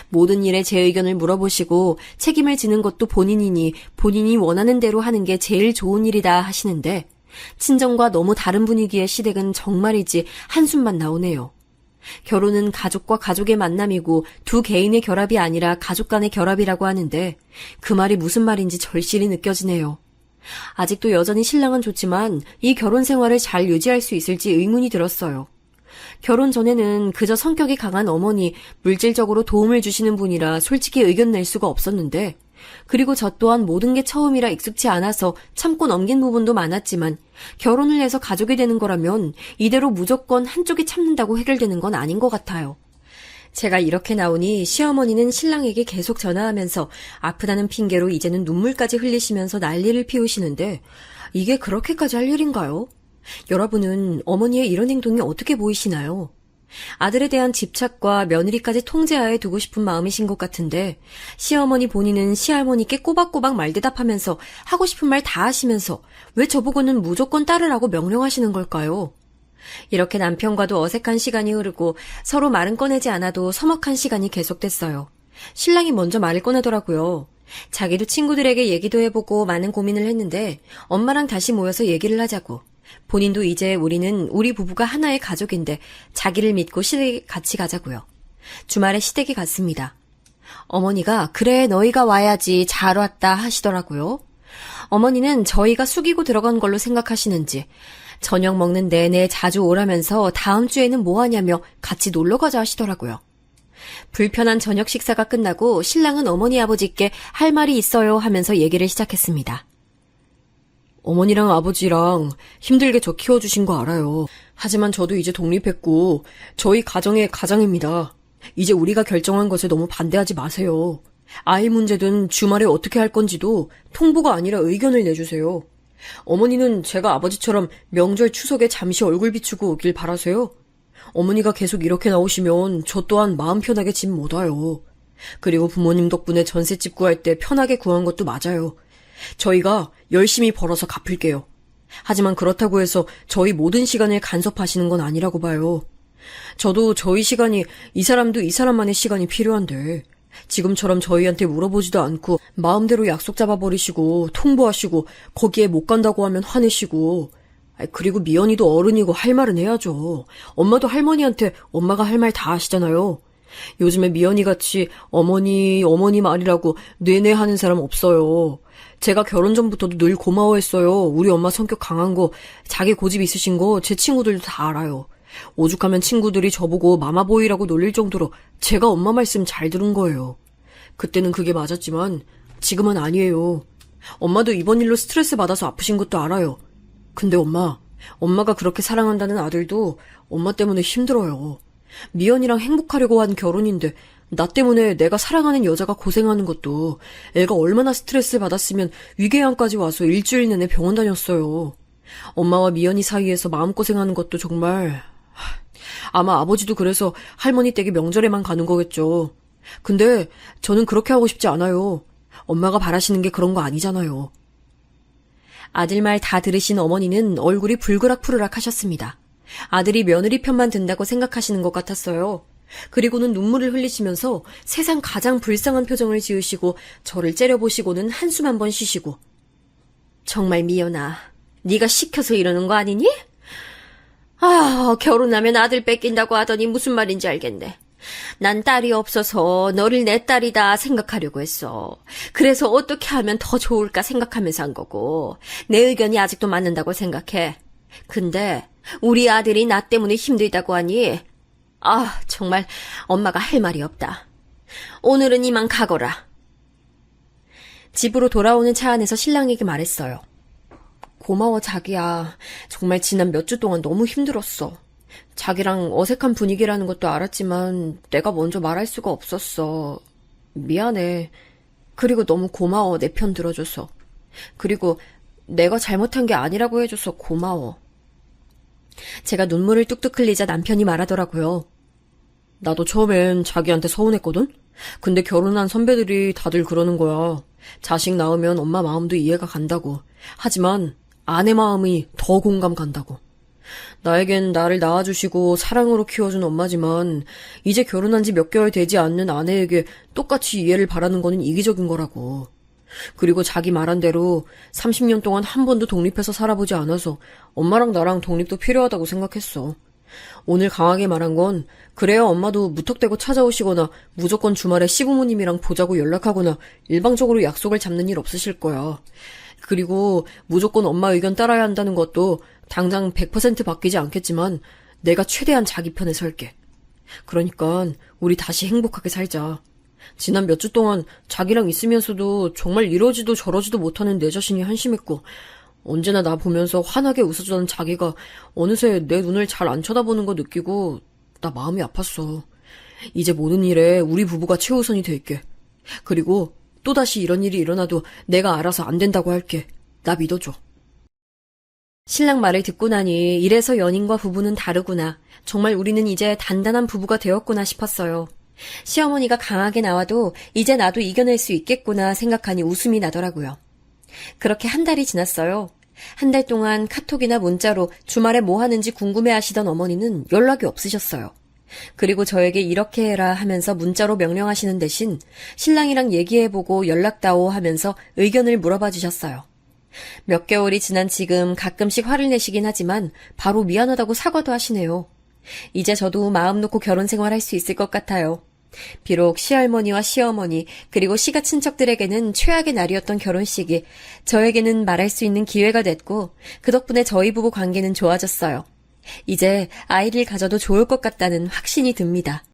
모든 일에 제 의견을 물어보시고 책임을 지는 것도 본인이니 본인이 원하는 대로 하는 게 제일 좋은 일이다 하시는데 친정과 너무 다른 분위기의 시댁은 정말이지 한숨만 나오네요. 결혼은 가족과 가족의 만남이고 두 개인의 결합이 아니라 가족 간의 결합이라고 하는데 그 말이 무슨 말인지 절실히 느껴지네요. 아직도 여전히 신랑은 좋지만 이 결혼 생활을 잘 유지할 수 있을지 의문이 들었어요. 결혼 전에는 그저 성격이 강한 어머니, 물질적으로 도움을 주시는 분이라 솔직히 의견 낼 수가 없었는데 그리고 저 또한 모든 게 처음이라 익숙치 않아서 참고 넘긴 부분도 많았지만 결혼을 해서 가족이 되는 거라면 이대로 무조건 한쪽이 참는다고 해결되는 건 아닌 것 같아요. 제가 이렇게 나오니 시어머니는 신랑에게 계속 전화하면서 아프다는 핑계로 이제는 눈물까지 흘리시면서 난리를 피우시는데 이게 그렇게까지 할 일인가요? 여러분은 어머니의 이런 행동이 어떻게 보이시나요? 아들에 대한 집착과 며느리까지 통제하에 두고 싶은 마음이신 것 같은데 시어머니 본인은 시할머니께 꼬박꼬박 말대답하면서 하고 싶은 말 다 하시면서 왜 저보고는 무조건 따르라고 명령하시는 걸까요? 이렇게 남편과도 어색한 시간이 흐르고 서로 말은 꺼내지 않아도 서먹한 시간이 계속됐어요. 신랑이 먼저 말을 꺼내더라고요. 자기도 친구들에게 얘기도 해보고 많은 고민을 했는데 엄마랑 다시 모여서 얘기를 하자고. 본인도 이제 우리 부부가 하나의 가족인데 자기를 믿고 시댁에 같이 가자고요. 주말에 시댁에 갔습니다. 어머니가 그래 너희가 와야지 잘 왔다 하시더라고요. 어머니는 저희가 숙이고 들어간 걸로 생각하시는지 저녁 먹는 내내 자주 오라면서 다음 주에는 뭐 하냐며 같이 놀러 가자 하시더라고요. 불편한 저녁 식사가 끝나고 신랑은 어머니 아버지께 할 말이 있어요 하면서 얘기를 시작했습니다. 어머니랑 아버지랑 힘들게 저 키워주신 거 알아요. 하지만 저도 이제 독립했고 저희 가정의 가장입니다. 이제 우리가 결정한 것에 너무 반대하지 마세요. 아이 문제든 주말에 어떻게 할 건지도 통보가 아니라 의견을 내주세요. 어머니는 제가 아버지처럼 명절 추석에 잠시 얼굴 비추고 오길 바라세요. 어머니가 계속 이렇게 나오시면 저 또한 마음 편하게 집 못 와요. 그리고 부모님 덕분에 전셋집 구할 때 편하게 구한 것도 맞아요. 저희가 열심히 벌어서 갚을게요. 하지만 그렇다고 해서 저희 모든 시간을 간섭하시는 건 아니라고 봐요. 저도 저희 시간이 이 사람도 이 사람만의 시간이 필요한데 지금처럼 저희한테 물어보지도 않고 마음대로 약속 잡아버리시고 통보하시고 거기에 못 간다고 하면 화내시고 그리고 미연이도 어른이고 할 말은 해야죠. 엄마도 할머니한테 엄마가 할 말 다 하시잖아요. 요즘에 미연이같이 어머니 말이라고 내내 하는 사람 없어요. 제가 결혼 전부터도 늘 고마워했어요. 우리 엄마 성격 강한 거, 자기 고집 있으신 거 제 친구들도 다 알아요. 오죽하면 친구들이 저보고 마마보이라고 놀릴 정도로 제가 엄마 말씀 잘 들은 거예요. 그때는 그게 맞았지만 지금은 아니에요. 엄마도 이번 일로 스트레스 받아서 아프신 것도 알아요. 근데 엄마가 그렇게 사랑한다는 아들도 엄마 때문에 힘들어요. 미연이랑 행복하려고 한 결혼인데 나 때문에 내가 사랑하는 여자가 고생하는 것도 애가 얼마나 스트레스 받았으면 위궤양까지 와서 일주일 내내 병원 다녔어요. 엄마와 미연이 사이에서 마음고생하는 것도 정말... 아마 아버지도 그래서 할머니 댁에 명절에만 가는 거겠죠. 근데 저는 그렇게 하고 싶지 않아요. 엄마가 바라시는 게 그런 거 아니잖아요. 아들 말 다 들으신 어머니는 얼굴이 불그락푸르락 하셨습니다. 아들이 며느리 편만 든다고 생각하시는 것 같았어요. 그리고는 눈물을 흘리시면서 세상 가장 불쌍한 표정을 지으시고 저를 째려보시고는 한숨 한번 쉬시고 정말 미연아, 네가 시켜서 이러는 거 아니니? 결혼하면 아들 뺏긴다고 하더니 무슨 말인지 알겠네. 난 딸이 없어서 너를 내 딸이다 생각하려고 했어. 그래서 어떻게 하면 더 좋을까 생각하면서 한 거고 내 의견이 아직도 맞는다고 생각해. 근데 우리 아들이 나 때문에 힘들다고 하니, 아, 정말 엄마가 할 말이 없다. 오늘은 이만 가거라. 집으로 돌아오는 차 안에서 신랑에게 말했어요. 고마워, 자기야. 정말 지난 몇 주 동안 너무 힘들었어. 자기랑 어색한 분위기라는 것도 알았지만 내가 먼저 말할 수가 없었어. 미안해. 그리고 너무 고마워, 내 편 들어줘서. 그리고 내가 잘못한 게 아니라고 해줘서 고마워. 제가 눈물을 뚝뚝 흘리자 남편이 말하더라고요. 나도 처음엔 자기한테 서운했거든? 근데 결혼한 선배들이 다들 그러는 거야. 자식 낳으면 엄마 마음도 이해가 간다고. 하지만 아내 마음이 더 공감 간다고. 나에겐 나를 낳아주시고 사랑으로 키워준 엄마지만 이제 결혼한 지 몇 개월 되지 않는 아내에게 똑같이 이해를 바라는 거는 이기적인 거라고. 그리고 자기 말한 대로 30년 동안 한 번도 독립해서 살아보지 않아서 엄마랑 나랑 독립도 필요하다고 생각했어. 오늘 강하게 말한 건 그래야 엄마도 무턱대고 찾아오시거나 무조건 주말에 시부모님이랑 보자고 연락하거나 일방적으로 약속을 잡는 일 없으실 거야. 그리고 무조건 엄마 의견 따라야 한다는 것도 당장 100% 바뀌지 않겠지만 내가 최대한 자기 편에 설게. 그러니까 우리 다시 행복하게 살자. 지난 몇 주 동안 자기랑 있으면서도 정말 이러지도 저러지도 못하는 내 자신이 한심했고 언제나 나 보면서 환하게 웃어주던 자기가 어느새 내 눈을 잘 안 쳐다보는 거 느끼고 나 마음이 아팠어. 이제 모든 일에 우리 부부가 최우선이 될게. 그리고 또다시 이런 일이 일어나도 내가 알아서 안 된다고 할게. 나 믿어줘. 신랑 말을 듣고 나니 이래서 연인과 부부는 다르구나. 정말 우리는 이제 단단한 부부가 되었구나 싶었어요. 시어머니가 강하게 나와도 이제 나도 이겨낼 수 있겠구나 생각하니 웃음이 나더라고요. 그렇게 한 달이 지났어요. 한 달 동안 카톡이나 문자로 주말에 뭐 하는지 궁금해하시던 어머니는 연락이 없으셨어요. 그리고 저에게 이렇게 해라 하면서 문자로 명령하시는 대신 신랑이랑 얘기해보고 연락다오 하면서 의견을 물어봐 주셨어요. 몇 개월이 지난 지금 가끔씩 화를 내시긴 하지만 바로 미안하다고 사과도 하시네요. 이제 저도 마음 놓고 결혼 생활할 수 있을 것 같아요. 비록 시할머니와 시어머니 그리고 시가 친척들에게는 최악의 날이었던 결혼식이 저에게는 말할 수 있는 기회가 됐고 그 덕분에 저희 부부 관계는 좋아졌어요. 이제 아이를 가져도 좋을 것 같다는 확신이 듭니다.